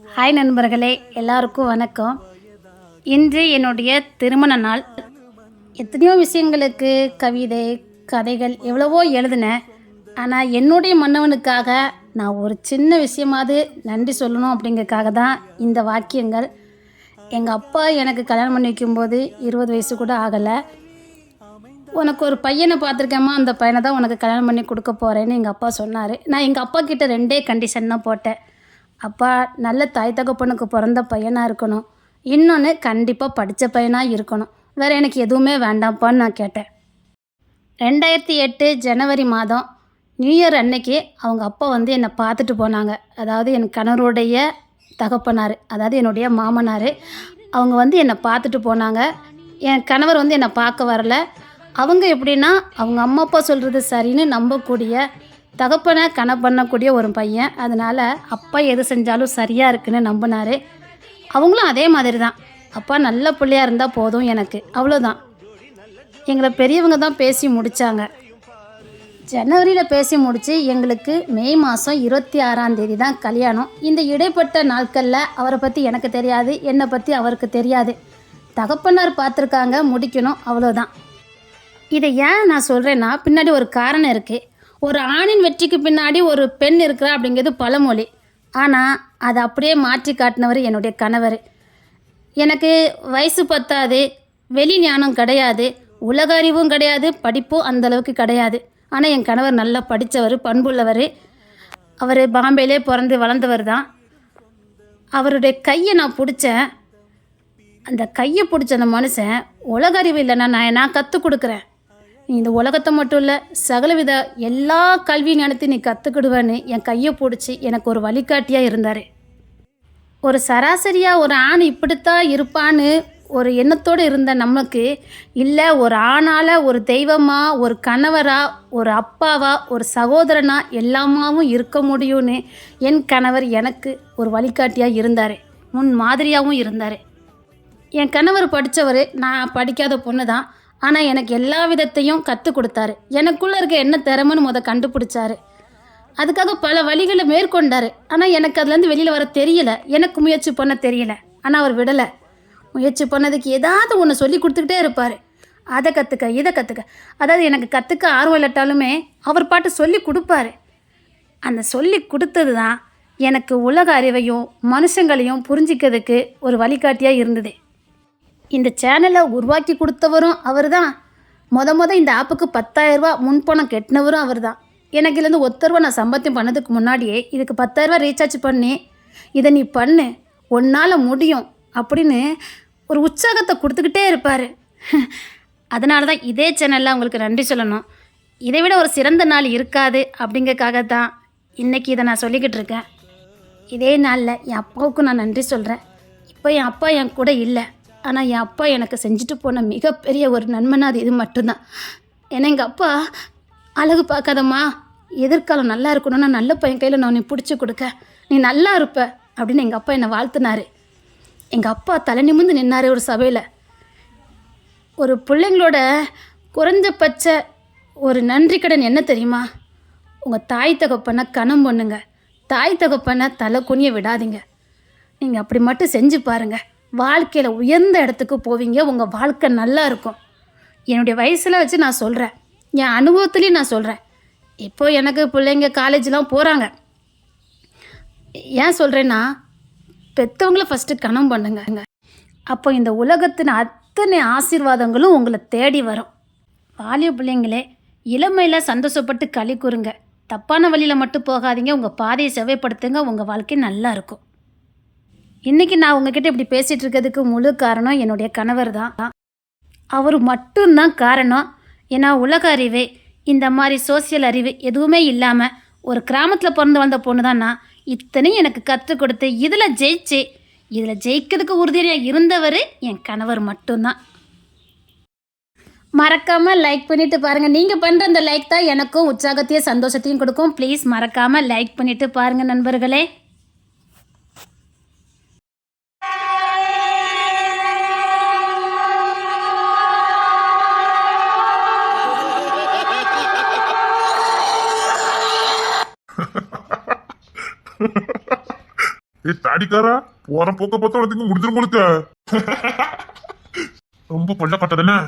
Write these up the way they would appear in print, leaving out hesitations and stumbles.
Hi நண்பர்களே, எல்லாருக்கும் வணக்கம். இன்று என்னுடைய திருமண நாள். எத்தனையோ விஷயங்களுக்கு கவிதை, கதைகள் எவ்வளவோ எழுதினேன். ஆனால் என்னுடைய மன்னவனுக்காக நான் ஒரு சின்ன விஷயமாவது நன்றி சொல்லணும் அப்படிங்கிறதுக்காக தான் இந்த வாக்கியங்கள். எங்கள் அப்பா எனக்கு கல்யாணம் பண்ணி வைக்கும்போது 20 வயசு கூட ஆகலை. உனக்கு ஒரு பையனை பார்த்துருக்கேம்மா, அந்த பையனை தான் உனக்கு கல்யாணம் பண்ணி கொடுக்க போகிறேன்னு எங்கள் அப்பா சொன்னார். நான் எங்கள் அப்பா கிட்ட 2 கண்டிஷன் தான் போட்டேன். அப்பா, நல்ல தாய் தகப்பனுக்கு பிறந்த பையனாக இருக்கணும், இன்னொன்று கண்டிப்பாக படித்த பையனாக இருக்கணும், வேறு எனக்கு எதுவுமே வேண்டாம்ப்பான்னு நான் கேட்டேன். 2008 ஜனவரி மாதம் நியூ இயர் அன்னைக்கு அவங்க அப்பா வந்து என்னை பார்த்துட்டு போனாங்க. அதாவது என் கணவருடைய தகப்பனார், அதாவது என்னுடைய மாமனார். அவங்க வந்து என்னை பார்த்துட்டு போனாங்க. என் கணவர் வந்து என்னை பார்க்க வரல. அவங்க எப்படின்னா, அவங்க அம்மா அப்பா சொல்கிறது சரின்னு நம்பக்கூடிய, தகப்பனை பண்ணக்கூடிய ஒரு பையன். அதனால் அப்பா எது செஞ்சாலும் சரியாக இருக்குன்னு நம்பினார். அவங்களும் அதே மாதிரி தான். அப்பா நல்ல பிள்ளையாக இருந்தால் போதும் எனக்கு, அவ்வளோதான். எங்களை பெரியவங்க தான் பேசி முடித்தாங்க. ஜனவரியில் பேசி முடித்து எங்களுக்கு மே மாதம் 26ஆம் தேதி தான் கல்யாணம். இந்த இடைப்பட்ட நாட்களில் அவரை பற்றி எனக்கு தெரியாது, என்னை பற்றி அவருக்கு தெரியாது. தகப்பனார் பார்த்துருக்காங்க, முடிக்கணும், அவ்வளோதான். இதை ஏன் நான் சொல்கிறேன்னா, பின்னாடி ஒரு காரணம் இருக்குது. ஒரு ஆணின் வெற்றிக்கு பின்னாடி ஒரு பெண் இருக்கிறா அப்படிங்கிறது பழமொழி. ஆனால் அதை அப்படியே மாற்றி காட்டினவர் என்னுடைய கணவர். எனக்கு வயசு பத்தாது, வெளி ஞானம் கிடையாது, உலக அறிவும் கிடையாது, படிப்பும் அந்தளவுக்கு கிடையாது. ஆனால் என் கணவர் நல்லா படித்தவர், பண்புள்ளவர். அவர் பாம்பேலே பிறந்து வளர்ந்தவர் தான். அவருடைய கையை நான் பிடிச்சேன். அந்த கையை பிடிச்ச அந்த மனுஷன், உலக அறிவு இல்லைன்னா நான் கற்றுக் கொடுக்குறேன், நீ இந்த உலகத்தை மட்டும் இல்லை சகலவித எல்லா கல்வி ஞானத்தையும் நீ கற்றுக்கிடுவேன்னு என் கையை பிடிச்சி எனக்கு ஒரு வழிகாட்டியாக இருந்தார். ஒரு சராசரியாக ஒரு ஆண் இப்படித்தான் இருப்பான்னு ஒரு எண்ணத்தோடு இருந்த நமக்கு, இல்லை ஒரு ஆணால் ஒரு தெய்வமாக, ஒரு கணவராக, ஒரு அப்பாவாக, ஒரு சகோதரனாக எல்லாமாவும் இருக்க முடியும்னு என் கணவர் எனக்கு ஒரு வழிகாட்டியாக இருந்தார், முன் மாதிரியாகவும் இருந்தார். என் கணவர் படித்தவர், நான் படிக்காத பொண்ணு தான். ஆனால் எனக்கு எல்லா விதத்தையும் கற்றுக் கொடுத்தாரு. எனக்குள்ளே இருக்க என்ன திறமைன்னு கண்டுபிடிச்சாரு. அதுக்காக பல வழிகளை மேற்கொண்டார். ஆனால் எனக்கு அதுலேருந்து வெளியில் வர தெரியலை, எனக்கு முயற்சி பண்ண தெரியலை. ஆனால் அவர் விடலை. முயற்சி பண்ணதுக்கு ஏதாவது ஒன்று சொல்லி கொடுத்துக்கிட்டே இருப்பார். அதை கற்றுக்க, இதை கற்றுக்க. அதாவது எனக்கு கற்றுக்க ஆர்வம் இல்லாட்டாலுமே அவர் பாட்டு சொல்லி கொடுப்பாரு. அந்த சொல்லி கொடுத்தது தான் எனக்கு உலக அறிவையும் மனுஷங்களையும் புரிஞ்சிக்கிறதுக்கு ஒரு வழிகாட்டியாக இருந்தது. இந்த சேனலை உருவாக்கி கொடுத்தவரும் அவர் தான். இந்த ஆப்புக்கு 10,000 ரூபா முன்பணம் கெட்டினவரும் அவர் தான். எனக்கு இதுலேருந்து ₹1 நான் சம்பாத்தியம் பண்ணதுக்கு முன்னாடியே இதுக்கு 10,000 ரூபா ரீசார்ஜ் பண்ணி, இதை நீ பண்ணு, உன்னால் முடியும் அப்படின்னு ஒரு உற்சாகத்தை கொடுத்துக்கிட்டே இருப்பார். அதனால தான் இதே சேனலில் அவங்களுக்கு நன்றி சொல்லணும். இதை விட ஒரு சிறந்த நாள் இருக்காது அப்படிங்கிறதுக்காக தான் இன்றைக்கி இதை நான் சொல்லிக்கிட்டு இருக்கேன். இதே நாளில் என் அப்பாவுக்கும் நான் நன்றி சொல்கிறேன். இப்போ என் அப்பா என் கூட இல்லை. ஆனால் என் அப்பா எனக்கு செஞ்சுட்டு போன மிகப்பெரிய ஒரு நன்மைனா அது இது மட்டும்தான். ஏன்னா எங்கள் அப்பா, அழகு பார்க்காதம்மா, எதிர்காலம் நல்லா இருக்கணும்னா நல்ல பையன் கையில் நான் நீ பிடிச்சி கொடுக்க, நீ நல்லா இருப்ப அப்படின்னு எங்கள் அப்பா என்னை வாழ்த்துனார். எங்கள் அப்பா தலை நிமிர்ந்து நின்னார் ஒரு சபையில். ஒரு பிள்ளைங்களோட குறைஞ்சபட்ச ஒரு நன்றி கடன் என்ன தெரியுமா? உங்கள் தாய் தகப்பனை கனம் பண்ணுங்க, தாய் தகப்பனை தலை குனிய விடாதீங்க. நீங்கள் அப்படி மட்டும் செஞ்சு பாருங்கள், வாழ்க்கையில் உயர்ந்த இடத்துக்கு போவீங்க, உங்கள் வாழ்க்கை நல்லா இருக்கும். என்னுடைய வயசில் வச்சு நான் சொல்கிறேன், என் அனுபவத்துலேயும் நான் சொல்கிறேன். இப்போது எனக்கு பிள்ளைங்க காலேஜெலாம் போகிறாங்க. ஏன் சொல்கிறேன்னா, பெற்றவங்கள ஃபஸ்ட்டு கனம் பண்ணுங்க. அப்போ இந்த உலகத்தின் அத்தனை ஆசீர்வாதங்களும் உங்களை தேடி வரும். வாலிய பிள்ளைங்களே, இளமையில் சந்தோஷப்பட்டு களி கூறுங்க, தப்பான வழியில் மட்டும் போகாதீங்க, உங்கள் பாதையை செவ்வாய்ப்படுத்துங்க, உங்கள் வாழ்க்கை நல்லா இருக்கும். இன்றைக்கி நான் உங்ககிட்ட இப்படி பேசிகிட்டு இருக்கிறதுக்கு முழு காரணம் என்னுடைய கணவர் தான். அவர் மட்டும்தான் காரணம். ஏன்னா உலக அறிவு, இந்த மாதிரி சோசியல் அறிவு எதுவுமே இல்லாமல் ஒரு கிராமத்தில் பிறந்து வந்த பொண்ணு தான் நான். இத்தனையும் எனக்கு கற்றுக் கொடுத்து இதில் ஜெயிக்கிறதுக்கு உறுதியாக இருந்தவர் என் கணவர் மட்டும்தான். மறக்காமல் லைக் பண்ணிவிட்டு பாருங்கள். நீங்கள் பண்ணுற அந்த லைக் தான் எனக்கும் உற்சாகத்தையும் சந்தோஷத்தையும் கொடுக்கும். ப்ளீஸ் மறக்காமல் லைக் பண்ணிவிட்டு பாருங்கள் நண்பர்களே. ஏய் தாடிக்காரா, போற போக்க பார்த்தா உனக்கு முடிஞ்சிரும் கொடுக்க. ரொம்ப பல்ல கட்டாதானே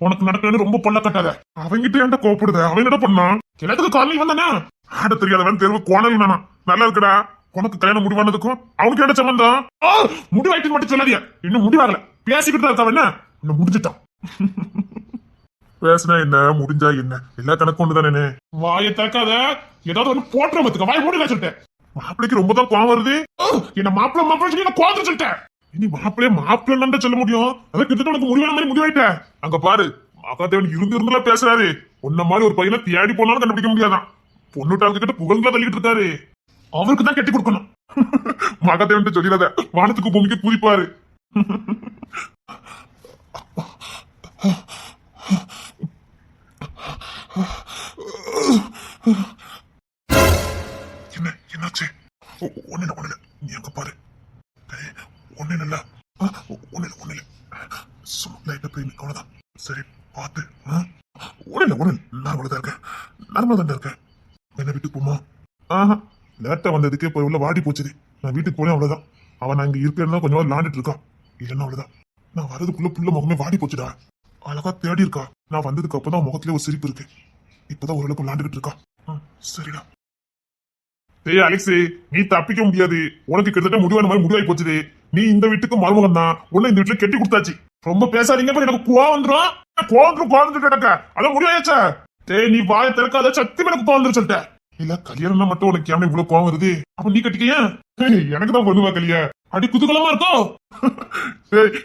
உனக்கு நடக்கிறது, ரொம்ப பல்ல கட்டாத. அவங்கிட்ட ஏன்டா கோவப்படுத? அவன் என்ன பண்ணான்? கிழத்துக்கு காலையில் வந்தானே ஆட தெரியாதவன் தெருவு கோணல் வேணாம். நல்லா இருக்குடா. உனக்கு கல்யாணம் முடிவானதுக்கும் அவனுக்கு என்ன சம்பந்தம்? முடிவாயிட்டு மட்டும் சொல்லாதியா, இன்னும் முடிவாகல. பேசிக்கிட்டு தான் இருக்கவன் என்ன இன்னும் முடிஞ்சிட்டான். பேசினா என்ன, முடிஞ்சா என்ன, எல்லா கணக்கு ஒண்ணுதானே. வாயை திறக்காத, ஏதாவது ஒண்ணு போட்டுற பத்துக்க. வாய் மூடி சொல்லிட்டேன். மாப்பிளைக்கு ரொம்ப தான் கோவம் வருது. என்ன மாப்பிள்ள மாப்பிள்ள சொல்லி நான் கோவம் சொல்லிட்டேன். இனி மாப்பிள்ளைய மாப்பிள்ளன்னு சொல்ல முடியும். அதான் கிட்ட உனக்கு முடிவான மாதிரி முடிவாயிட்ட. அங்க பாரு, மகாதேவன் இருந்துலாம் பேசுறாரு. உன்ன மாதிரி ஒரு பையனை தேடி போனாலும் கண்டுபிடிக்க முடியாதான். பொண்ணுட்டாங்க கிட்ட புகழ்ந்தா தள்ளிக்கிட்டு இருக்காரு. அவருக்கு தான் கட்டி கொடுக்கணும். மகாதேவன் சொல்லிடாத, வானத்துக்கு பூமிக்கு குதிப்பாரு. என்ன என்னாச்சு? ஒண்ணு ஒண்ணு நீ அங்க பாரு. ஒண்ணு இல்ல, ஒண்ணு இல்ல. சும்மா லைட்டா போய் அவ்வளவுதான். சரி பார்த்து. ஒண்ணு நார்மலா தான் இருக்கேன். நார்மலா தான் இருக்கேன். என்ன வீட்டுக்கு போமா? லேட்டா வந்ததுக்கே போய் உள்ள வாடி போச்சுது. நான் வீட்டுக்கு போனேன் அவ்வளவுதான். அவன் நான் இங்க இருக்கேன்னா கொஞ்சம் விளாண்டுட்டு இருக்கான். இல்லைன்னா அவ்வளவுதான். நான் வரதுக்குள்ள புள்ள முகமே வாடி போச்சுடா. அழகா தேடி இருக்கா. நான் வந்ததுக்கு அப்பதான் முகத்துல ஒரு சிரிப்பு இருக்கு. இப்பதான் ஓரளவுக்கு விளாண்டுகிட்டு இருக்கா. சரிடா. ஏய் அலெக்ஸ், நீ தப்பிக்க முடியாது. உனக்கு கிட்டத்தட்ட முடிவான மாதிரி முடிவாய் போச்சுது. நீ இந்த வீட்டுக்கு மருமகன் தான். உன்னை இந்த வீட்டுல கெட்டி கொடுத்தாச்சு. ரொம்ப பேசாதீங்க, எனக்கு கோவம் வந்துடும். கோவம் கிடக்க அதான் முடிவாயாச்சா? டேய் நீ வாயை திறக்காத, சத்தியமா எனக்கு கோவம் வந்துரு சொல்லிட்டேன். இல்ல கல்யாணம்னா மட்டும் உனக்கு ஏன் இவ்வளவு கோவம் வருது? அப்ப நீ கட்டிக்க. எனக்கு தான் பண்ணுவா கல்யா. அடி குதூகலமா இருக்கும்.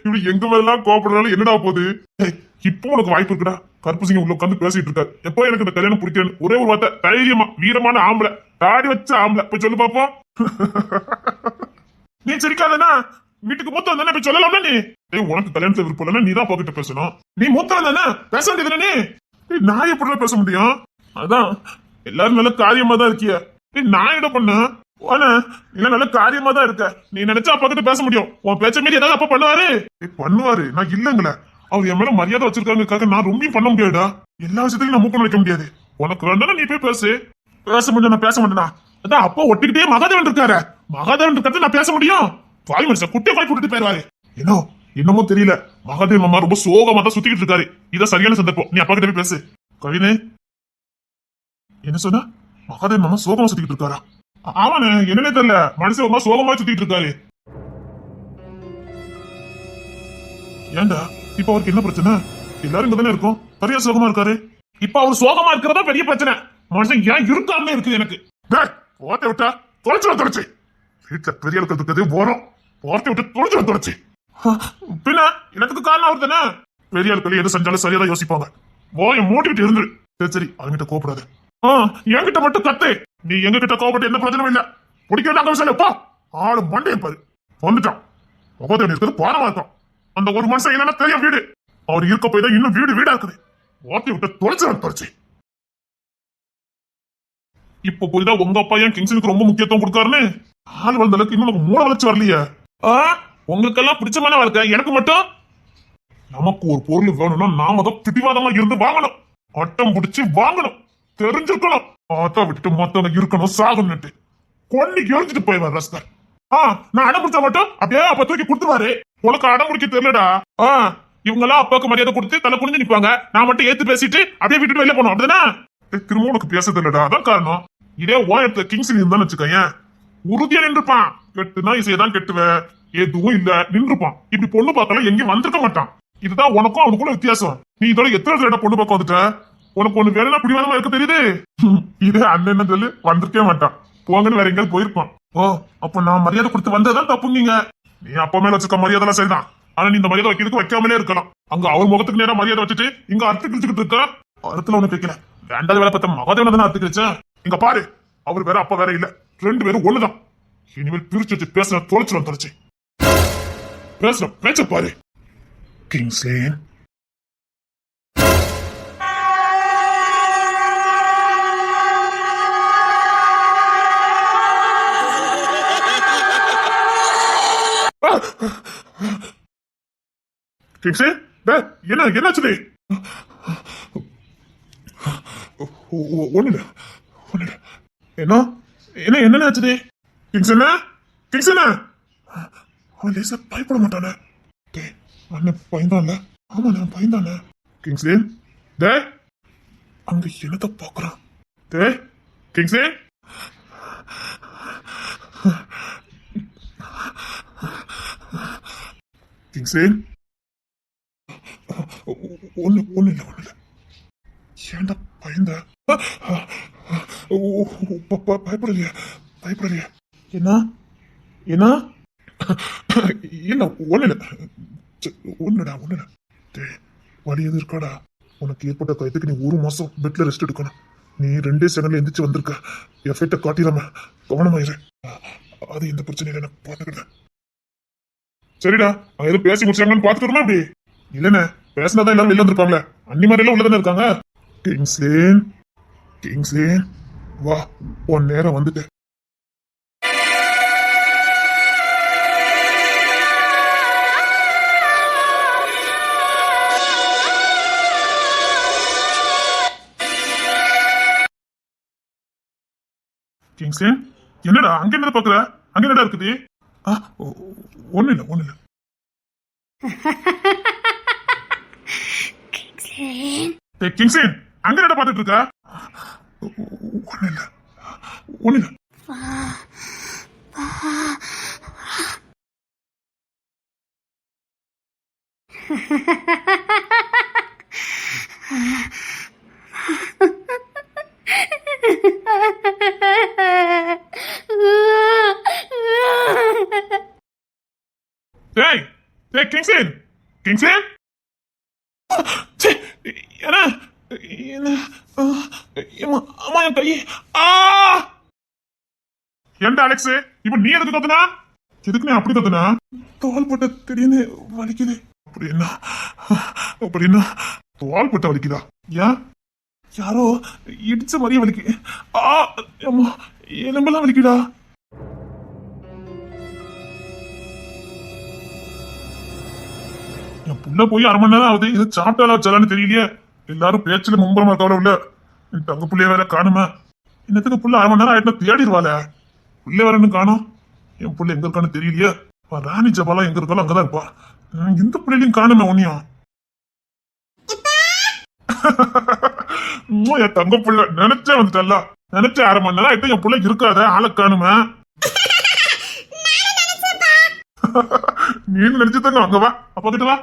இப்படி எங்க மேலாம் கோவப்படுறாலும் என்னடா போகுது? இப்போ உனக்கு வாய்ப்பு இருக்குடா. கருப்புசிங்க உள்ள உட்காந்து பேசிட்டு இருக்காரு. எப்போ எனக்கு இந்த கல்யாணம் பிடிக்கணும் ஒரே ஒரு வார்த்தை, தைரியமா வீரமான ஆம்பளை, தாடி வச்ச ஆம்பளை போய் சொல்லு பாப்போம். நீ சிரிக்காதனா வீட்டுக்கு மூத்தம் தானே போய் சொல்லலாம்ல. நீ உனக்கு கல்யாணத்தை விருப்பம் இல்லைன்னா நீ தான் போக்கிட்ட பேசணும். நீ மூத்தம் தானே பேச வேண்டியது. நீ நான் எப்படி பேச முடியும்? அதான் எல்லாரும் நல்ல காரியமா தான் இருக்கிய. நான் என்ன பண்ண இல்ல நல்ல காரியமா தான் இருக்க. நீ நினைச்சா அப்பா கிட்ட பேச முடியும். உன் பேச்ச மீறி ஏதாவது அப்பா பண்ணுவாரு. நான் இல்லங்கல. அவர் என் மேல மரியாதை வச்சிருக்காங்க. நான் ரொம்ப பண்ண முடியாதுடா. எல்லா விஷயத்தையும் நான் மூக்கம் வைக்க முடியாது. உனக்கு வேண்டாம் நீ போய் பேச முடியும். நான் பேச மாட்டேனா? அதான் அப்பா ஒட்டிக்கிட்டே மகாதேவன் இருக்காரு. மகாதேவன் இருக்கிறது நான் பேச முடியும். வாய் மனுஷன் குட்டியை வாய் போட்டுட்டு போயிருவாரு. என்னமோ தெரியல. மகாதேவன் அம்மா ரொம்ப சோகமா தான் சுத்திக்கிட்டு இருக்காரு. இதான் சரியான சந்தர்ப்பம். நீ அப்பா கிட்ட போய் பேசு. கவினே என்ன சொன்ன? மகாதேவன் மாமா சோகமா சுத்திக்கிட்டு இருக்காரா? ஆமாண்ணே, என்னன்னே தெரியல. மனுஷன் சோகமா சுத்திட்டு இருக்காரு. ஏண்டா இப்ப அவருக்கு என்ன பிரச்சனை? எல்லாரும் இங்க தானே இருக்கும். சரியா சோகமா இருக்காரு. இப்ப அவர் சோகமா இருக்கிறதா பெரிய பிரச்சனை. மனுஷன் ஏன் இருக்காருன்னு இருக்குது எனக்கு. ஓட்ட விட்டா தொலைச்சு வீட்டுல பெரிய இருக்கிறது போறோம். ஓட்ட விட்டு தொலைச்சு பின்ன எனக்கு காரணம் அவர் தானே. பெரிய ஆட்கள் எது செஞ்சாலும் சரியாதான் யோசிப்பாங்க. போய மூட்டிட்டு இருந்து. சரி அவங்கிட்ட கோபப்படாது. என்கிட்ட மட்டும் கத்து. நீ எங்க கிட்ட கோபப்பட்டு எந்த பிரச்சனையும் இல்ல. பிடிக்கிறாங்க விஷயப்பா. ஆளு மண்டையை பாரு வந்துட்டான். முகத்தை இருக்கிறது பாரமா இருக்கும். அந்த ஒரு மனுஷன் என்னன்னா தெரியும் வீடு. அவர் இருக்க போய் தான் இன்னும் வீடா இருக்குது. ஓட்டி விட்டு தொலைச்சு. இப்ப போய்தான் உங்க அப்பா ஏன் கிங்ஸனுக்கு ரொம்ப முக்கியத்துவம் கொடுக்காருன்னு. ஆள் வளர்ந்த அளவுக்கு இன்னும் மூளை வளர்ச்சி வரலையே. உங்களுக்கெல்லாம் பிடிச்சமான வாழ்க்கை, எனக்கு மட்டும். நமக்கு ஒரு பொருள் வேணும்னா நாம தான் பிடிவாதமா இருந்து வாங்கணும். அட்டம் பிடிச்சி வாங்கணும். தெரிஞ்சிருக்கணும். அதான் விட்டுட்டு மத்தவங்க இருக்கணும் சாகணும்னுட்டு கொண்டு எரிஞ்சிட்டு போயிடுவார் ரஸ்தர். நான் அடம் பிடிச்சா மட்டும் அப்படியே அப்ப தூக்கி கொடுத்துருவாரு. உனக்கு அடம் முடிக்க தெரியலடா. இவங்க எல்லாம் அப்பாவுக்கு மரியாதை கொடுத்து தலை குனிஞ்சு நிப்பாங்க. நான் மட்டும் ஏத்து பேசிட்டு அப்படியே விட்டுட்டு வெளியே போனோம். அப்படிதானே? திரும்ப உனக்கு பேச தெரியலடா. அதான் காரணம். இதே ஓயத்த கிங்ஸ் இருந்தான்னு வச்சுக்கேன், உறுதியா நின்றுப்பான். கெட்டுனா இசையதான் கெட்டுவேன், எதுவும் இல்ல நின்றுப்பான். இப்படி பொண்ணு பார்க்கலாம் எங்கேயும் வந்திருக்க மாட்டான். இதுதான் உனக்கும் அவனுக்குள்ள வித்தியாசம். நீ இதோட எத்தனை தடவை பொண்ணு பார்க்க வந்துட்ட? உனக்கு ஒண்ணு வேலைனா பிடிவாதமா இருக்க தெரியுது. இதே அண்ணன் சொல்லி வந்திருக்கே மாட்டான். போங்கன்னு வேற எங்கேயாவது போயிருப்பான். அப்ப நான் மரியாதை கொடுத்து வந்ததான் தப்புங்க. நீ அப்பா மேல வச்சிருக்க மரியாதை சரிதான். ஆனா நீ இந்த மரியாதை வைக்கிறதுக்கு வைக்காமலே இருக்கலாம். அங்க அவர் முகத்துக்கு நேரம் மரியாதை வச்சுட்டு இங்க அறுத்து கிழிச்சுக்கிட்டு இருக்க. அறுத்துல ஒண்ணு கேட்கல. ரெண்டாவது வேலை பார்த்த மகாதேவன் தானே அறுத்து கிழிச்சேன். இங்க பாரு, அவர் வேற அப்பா வேற இல்ல. ரெண்டு பேரும் ஒண்ணுதான். இனிமேல் பிரிச்சு வச்சு பேசுற தொலைச்சு பேசுற பேச்ச பாரு. கிங்ஸ்லேன் என்னாச்சு? ஒண்ணு என்ன என்ன ஆச்சுது? கிங்ஸ் என்ன கிங்ஸ்லேன் அவன் லேசா பயப்பட மாட்டானே. டேய் அண்ணன் பயந்தான்ல. ஆமா நான் பயந்தானே. கிங்ஸ்லேன் டே அங்க என்னத்த பாக்குறான்? டே கிங்ஸ்லேன் கிங்ஸ்லேன் ஒண்ணு இல்ல. ஏன்டா பயந்த? பயப்படலையா? என்ன இல்ல ஒண்ணுடா. டேய் வலி எது இருக்காடா? உனக்கு ஏற்பட்ட காயத்துக்கு நீ 1 மாசம் பெட்ல ரெஸ்ட் எடுக்கணும். நீ 2 செகண்ட்ல எந்திரிச்சு வந்திருக்க. எஃபெக்ட காட்டிடாம கவனமாயிரு. அது எந்த பிரச்சனையும் நான் பாத்துக்கிறேன். சரிடா அவங்க எதுவும் பேசி முடிச்சாங்கன்னு பாத்துட்டு வரணும். அப்படி இல்லண்ணே பேசினாதான் எல்லாரும் வெளில வந்திருப்பாங்களே. அன்னி மாதிரி எல்லாம் உள்ளதானே இருக்காங்க. கிங்ஸ்லேன் வா உன் நேரம் வந்துட்டு. கிங்ஸ்லேன் என்னடா அங்க என்ன பாக்குற? அங்க என்னடா இருக்குது? ஒண்ணு இல்ல. கிங்ஸ்லேன் அங்க என்னடா பாத்துட்டு இருக்க? ஒண்ணு இல்ல. டேய் கிங்ஸ்லேன் அம்மா என் கை. ஏன்டா அலெக்ஸ் இப்ப நீ எதுக்கு கத்துனா? எதுக்கு நீ அப்படி கத்துனா? தோல் போட்ட திடீர்னு வலிக்குது. அப்படின்னா தோல் போட்ட வலிக்குதா? ஏன் யாரோ இடிச்ச மாதிரியே வலிக்கு. அம்மா எலும்பெல்லாம் வலிக்குடா. என் புள்ள போய் 1/2 மணி நேரம் ஆகுது. இது சாப்பிட்டாலா வச்சாலான்னு தெரியலையே. எல்லாரும் பேச்சுல மும்பரமா இருக்காவல உள்ள. என் தங்க புள்ளைய வேற காணுமா? என்னத்துக்கு புள்ள 1/2 மணி நேரம் ஆயிட்டு தேடிடுவாள. புள்ள வேற இன்னும் காணும். என் புள்ள எங்க இருக்கான்னு தெரியலையே. ராணி ஜபாலா எங்க இருக்காலும் அங்கதான் இருப்பா. இந்த பிள்ளையும் காணுமே ஒன்னியும். என் தங்க புள்ள நினைச்சே வந்துட்டல்ல. நினைச்ச 1/2 மணி நேரம் ஆயிட்டு என் புள்ள இருக்காத ஆளை காணுமே. நீ நினைச்சுதாங்க அங்க வா. அப்பா கிட்ட வா.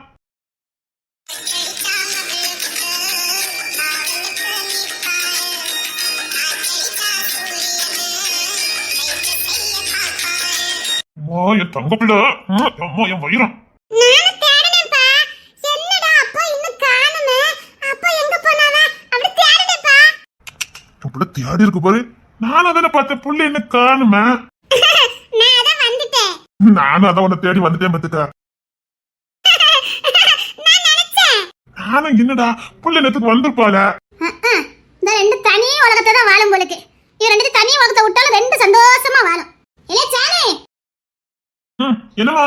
என் தங்க பிள்ளை அம்மா என் வயிறம். தேடி இருக்கு பாரு. நானும் அதான பார்த்தேன். புள்ள என்ன காணுமே. நானும் அதான் உன்னை தேடி வந்துட்டேன் பத்துக்க. நானும் என்னடா புள்ள நேத்துக்கு வந்திருப்பாள. இந்த 2 தனி உலகத்தை தான் வாழும் போலுக்கு. இவ 2 தனி உலகத்தை விட்டாலும் 2 சந்தோஷமா வாழும். இல்ல சானே என்னமா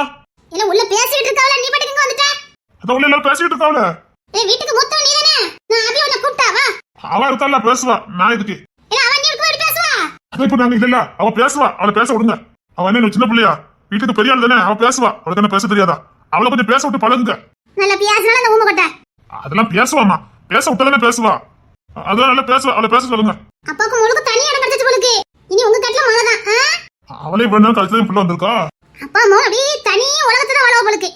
இல்ல உள்ள பேசிட்டு இருக்காவல. நீ பாட்டுக்கு இங்க வந்துட்ட. அத உள்ள எல்லாம் பேசிட்டு இருக்காவல. ஏய் வீட்டுக்கு மூத்தவ நீ தானே. நான் அபி உன்னை கூப்பிட்டா வா. அவ இருக்கால பேசுவா. நான் இதுக்கு இல்ல அவ நீ கூட பேசுவா. அத இப்ப நாங்க இல்ல அவ பேசுவா. அவளை பேச விடுங்க. அவ என்ன சின்ன பிள்ளையா? வீட்டுக்கு பெரிய ஆள் தானே. அவ பேசுவா. அவளுக்கு என்ன பேச தெரியாதா? அவளை கொஞ்சம் பேச விட்டு பழகுங்க. நல்ல பேசினால அந்த ஊமை கொட்ட. அதெல்லாம் பேசுவாமா. பேச விட்டாதானே பேசுவா. அதெல்லாம் நல்லா பேசுவா. அவளை பேச சொல்லுங்க. அப்பாக்கு முழுக்க தனி இடம் கிடைச்சு போலுக்கு. இனி உங்க கட்ல மொளதான். அவளே இவ்வளவு நேரம் கழிச்சு பிள்ளை வந்திருக்கா. அப்பா அம்மா அப்படியே தனி உலகத்தை தான் வாழ போலுக்கு.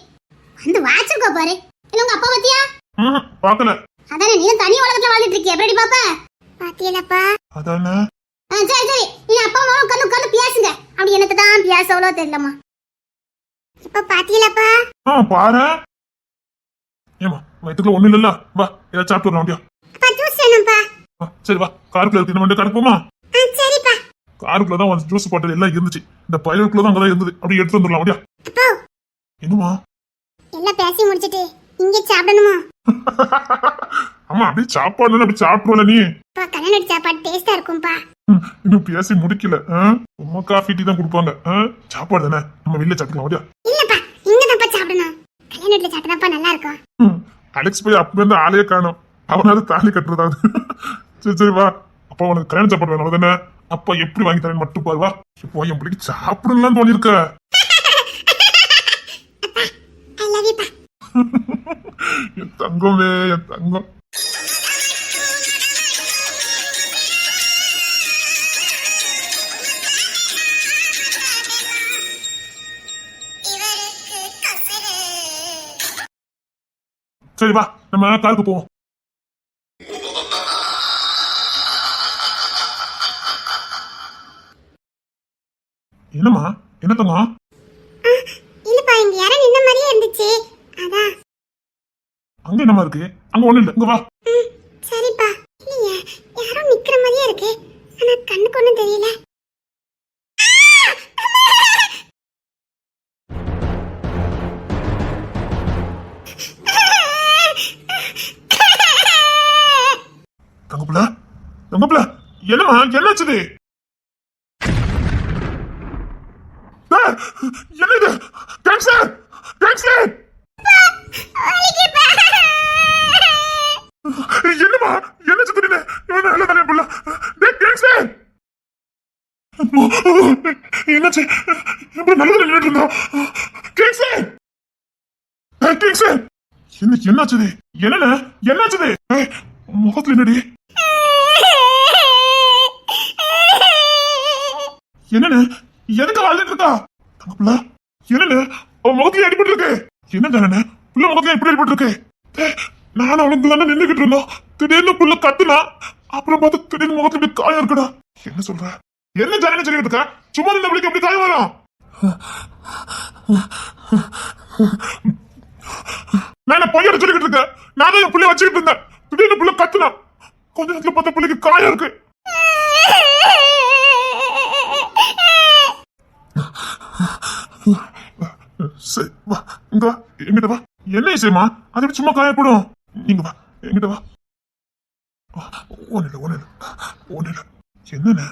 வந்து வாச்சிருக்கோ பாரு. இல்ல உங்க அப்பா பத்தியா? பாக்கல. அதானே நீ தனி உலகத்துல வாழ்ந்துட்டு இருக்கிய. எப்படி பாப்பா? பாத்தியலப்பா. அதானே. சரி நீ அப்பா அம்மா உட்கார்ந்து பேசுங்க. அப்படி எனக்கு தான் பேசவளோ தெரியலம்மா. இப்ப பாத்தியலப்பா. பாரு. ஏமா வயிற்றுக்குள்ள ஒண்ணு இல்லல்ல. வா ஏதாவது சாப்பிட்டு வரலாம். வண்டியா ஜூஸ் வேணும்பா. சரி வா. காருக்குள்ள இருக்கு. நம்ம கடைக்கு போமா? சரிப்பா. காருக்குள்ளதான் வந்து ஜூஸ் பாட்டில் எல்லாம் இருந்துச்சு. இந்த பைலட்டுக்குள்ளதான் அங்கதான் இருந்தது. அப்படி எடுத்து வந்துடலாம். வண்டியா என்னமா எல்லாம் பேசி முடிச்சிட்டு இங்க சாப்பிடணுமா? ஆமா அப்படியே சாப்பாடு அப்படி சாப்பிடுவல நீ. கல்யாண சாப்பாடு டேஸ்டா இருக்கும்பா. இன்னும் பேசி முடிக்கல. உமா காஃபி டீ தான் கொடுப்பாங்க. சாப்பாடு தானே நம்ம வெளில சாப்பிடலாம். வண்டியா இல்லப்பா இங்கதான்ப்பா சாப்பிடணும். கல்யாணத்துல சாப்பிட்டா நல்லா இருக்கும். அலெக்ஸ் போய் அப்ப இருந்து ஆளையே காணும். அவனாவது தாலி கட்டுறதாவது. சரி வா. அப்பா உனக்கு கல்யாண சாப்பாடு வேணும் தானே. அப்பா எப்படி வாங்கி தரேன்னு மட்டும் பாரு. வா இப்போ என் பிள்ளைக்கு சாப்பிடலாம் தோணிருக்க. ஐ லவ் யூ பா. என் தங்கமே, என் தங்கம். சரி வா, நம்ம காருக்கு போவோம். என்னம்மா, என்ன தங்கம்? இல்லப்பா, இங்க யாரோ நின்ன மாதிரியே இருந்துச்சு, அதான். அங்க என்னமா இருக்கு? அங்க ஒண்ணு இல்ல, இங்க வா. சரிப்பா. இல்லையா, யாரோ நிக்கிற மாதிரியே இருக்கு, ஆனா கண்ணுக்கு ஒண்ணும் தெரியல. தங்கப்புல, தங்கப்புல, என்னம்மா, என்னாச்சுது? என்ன இது? Cancer, cancer. என்னம்மா, என்னாச்சு திடீர்னு? இவன் நல்ல தானே புள்ள? டேய் கேன்சர். என்னாச்சு? எப்படி நல்ல தானே நின்னுட்டு இருந்தா? Cancer, cancer. என்னாச்சுது? என்னண்ணே, என்னாச்சுது? முகத்துல என்னடி? என்னண்ணே, எதுக்கு வாழ்ந்துட்டு இருக்கா? தங்கப்புல, என்னண்ணே, அவன் முகத்துல அடிபட்டு இருக்கு. என்ன தானே புள்ள முகத்துல எப்படி அடிபட்டு இருக்கு? நானும் அவனுக்கு தானே நின்றுகிட்டு இருந்தோம். திடீர்னு புள்ள கத்துனா, அப்புறம் பார்த்து திடீர்னு முகத்துல இப்படி காயம் இருக்குடா. என்ன சொல்ற? என்ன ஜானே சொல்லிட்டு இருக்க? சும்மா இந்த பிள்ளைக்கு எப்படி காயம் வரும்? நான் பொய்யோட சொல்லிக்கிட்டு இருக்கேன். நானும் என் பிள்ளைய வச்சுக்கிட்டு இருந்தேன். திடீர்னு புள்ள கத்துனா, கொஞ்ச நேரத்துல பார்த்த பிள்ளைக்கு காயம் இருக்கு. சரி வா, இங்க வா, எங்கிட்ட வா. என்ன விஷயமா? அது எப்படி சும்மா காயப்படும்? நீங்க வா, எங்கிட்ட வா. ஒண்ணு இல்ல. என்னண்ணே,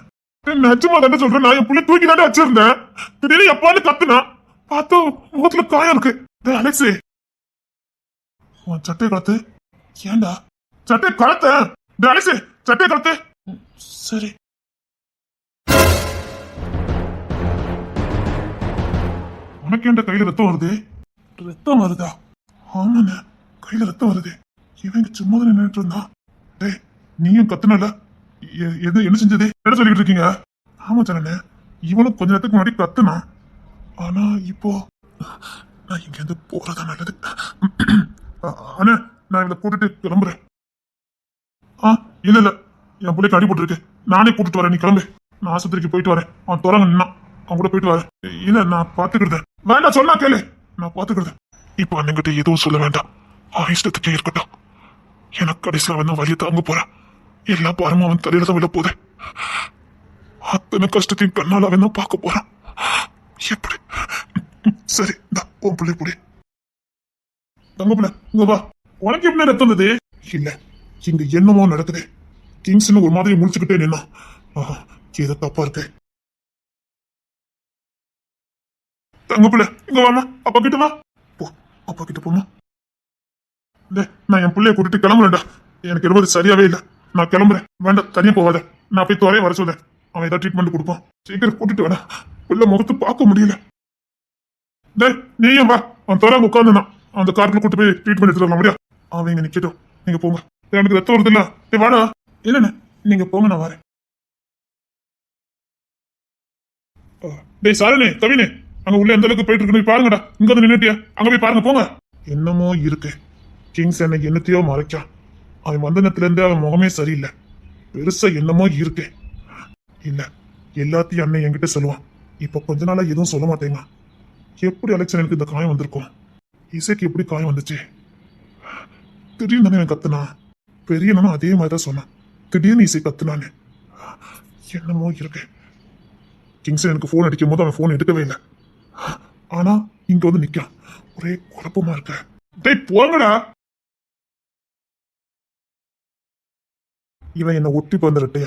நிஜமா தானே சொல்றேன். நான் என் பிள்ளை தூக்கி தானே வச்சிருந்தேன். திடீர்னு எப்பான்னு கத்துனா, பார்த்தா முகத்துல காயம் இருக்கு. அலெக்ஸு, உன் சட்டையை கலத்து. ஏண்டா சட்டையை கலத்த? அலெக்ஸு, சட்டையை கலத்து. சரி. உனக்கு என்ற கையில ரத்தம் வருது? ரத்தம் வருதா? ஆமாண்ணே, கையில ரத்தம் வருது. இவங்க சும்மா தான் நின்றுட்டு இருந்தான். டேய், நீயும் கத்துனல, எது என்ன செஞ்சது? என்ன சொல்லிட்டு இருக்கீங்க? ஆமா சானே, இவனும் கொஞ்ச நேரத்துக்கு முன்னாடி கத்துனான். ஆனா இப்போ நான் இங்க இருந்து போறதா நல்லது. அண்ணே, நான் இவளை கூட்டிட்டு கிளம்புறேன். இல்ல என் பிள்ளைக்கு அடி போட்டுருக்கு. நானே கூட்டிட்டு வரேன், நீ கிளம்பு. நான் ஆஸ்பத்திரிக்கு போயிட்டு வரேன். அவன் தொடங்க நின்னான், அவன் கூட போயிட்டு வரேன். இல்ல, நான் பாத்துக்கிட்டேன். வேண்டாம், சொன்னா கேளு, நான் பாத்துக்கிட்டேன். இப்ப அண்ணங்கிட்ட எதுவும் சொல்ல வேண்டாம். அவன் இஷ்டத்துக்கே இருக்கட்டும். எனக்கு கடைசியில் அவன் தான் வழியை தாங்க போறான். எல்லா பாரமும் அவன் தலையில தான் விழ போகுது. அத்தனை கஷ்டத்தையும் கண்ணால் அவன் தான் பார்க்க போறான். எப்படி? சரி, உன் பிள்ளை புடி. தங்க பிள்ளை, இங்க வா. உனக்கு எப்படி ரத்தம் வந்தது? இல்ல, இங்க என்னமோ நடக்குது. கிங்ஸ்னு ஒரு மாதிரி முடிச்சுக்கிட்டே நின்னா. ஏதோ தப்பா இருக்கு. தங்க பிள்ளை, இங்க வாமா, அப்பா கிட்ட வா. போ, அப்பா கிட்ட போமா. நான் என் பிள்ளைய கூட்டிட்டு கிளம்புறேன்டா. எனக்கு இருபது சரியாவே இல்லை. நான் கிளம்புறேன். வேண்டாம், தனியா போவாத. நான் போய் துறைய வர சொல்றேன். அவன் ஏதாவது ட்ரீட்மெண்ட் கொடுப்பான். சீக்கிரம் கூட்டிட்டு வேடா. பிள்ளை முகத்து பார்க்க முடியல. நீயும் வா. அவன் துறை உட்காந்துனான். அந்த கார்ல கூட்டு போய் ட்ரீட்மெண்ட் எடுத்துக்கலாம் முடியா? அவன் இங்க நிக்கட்டும், நீங்க போங்க. எனக்கு ரத்தம் வருது இல்ல? வாடா. இல்லண்ணே, நீங்க போங்க, நான் வரேன். டேய் சாரணே, கவினே, அங்க உள்ள எந்த அளவுக்கு போயிட்டு இருக்கு பாருங்கடா. இங்க வந்து நின்னுட்டியா? அங்க போய் பாருங்க, போங்க. என்னமோ இருக்கு. கிங்ஸ் என்ன என்னத்தையோ மறைக்கான். அவன் வந்த நேரத்துல இருந்து அவன் முகமே சரியில்லை. பெருசா என்னமோ இருக்கு. இல்ல, எல்லாத்தையும் அண்ணன் என்கிட்ட சொல்லுவான். இப்ப கொஞ்ச நாளா எதுவும் சொல்ல மாட்டேங்க. எப்படி அலெக்சனுக்கு இந்த காயம் வந்திருக்கும்? இசைக்கு எப்படி காயம் வந்துச்சு? திடீர்னு தானே கத்துனா. பெரியனும் அதே மாதிரிதான் சொன்னான். திடீர்னு இசை கத்துனான்னு. என்னமோ இருக்கு. கிங்ஸ் எனக்கு போன் அடிக்கும் போது அவன் போன் எடுக்கவே இல்லை. ஆனா இங்க வந்து நிக்கான். ஒரே குழப்பமா இருக்க. டேய் போங்கடா. இவன் என்ன ஒட்டி பிறந்துட்டே.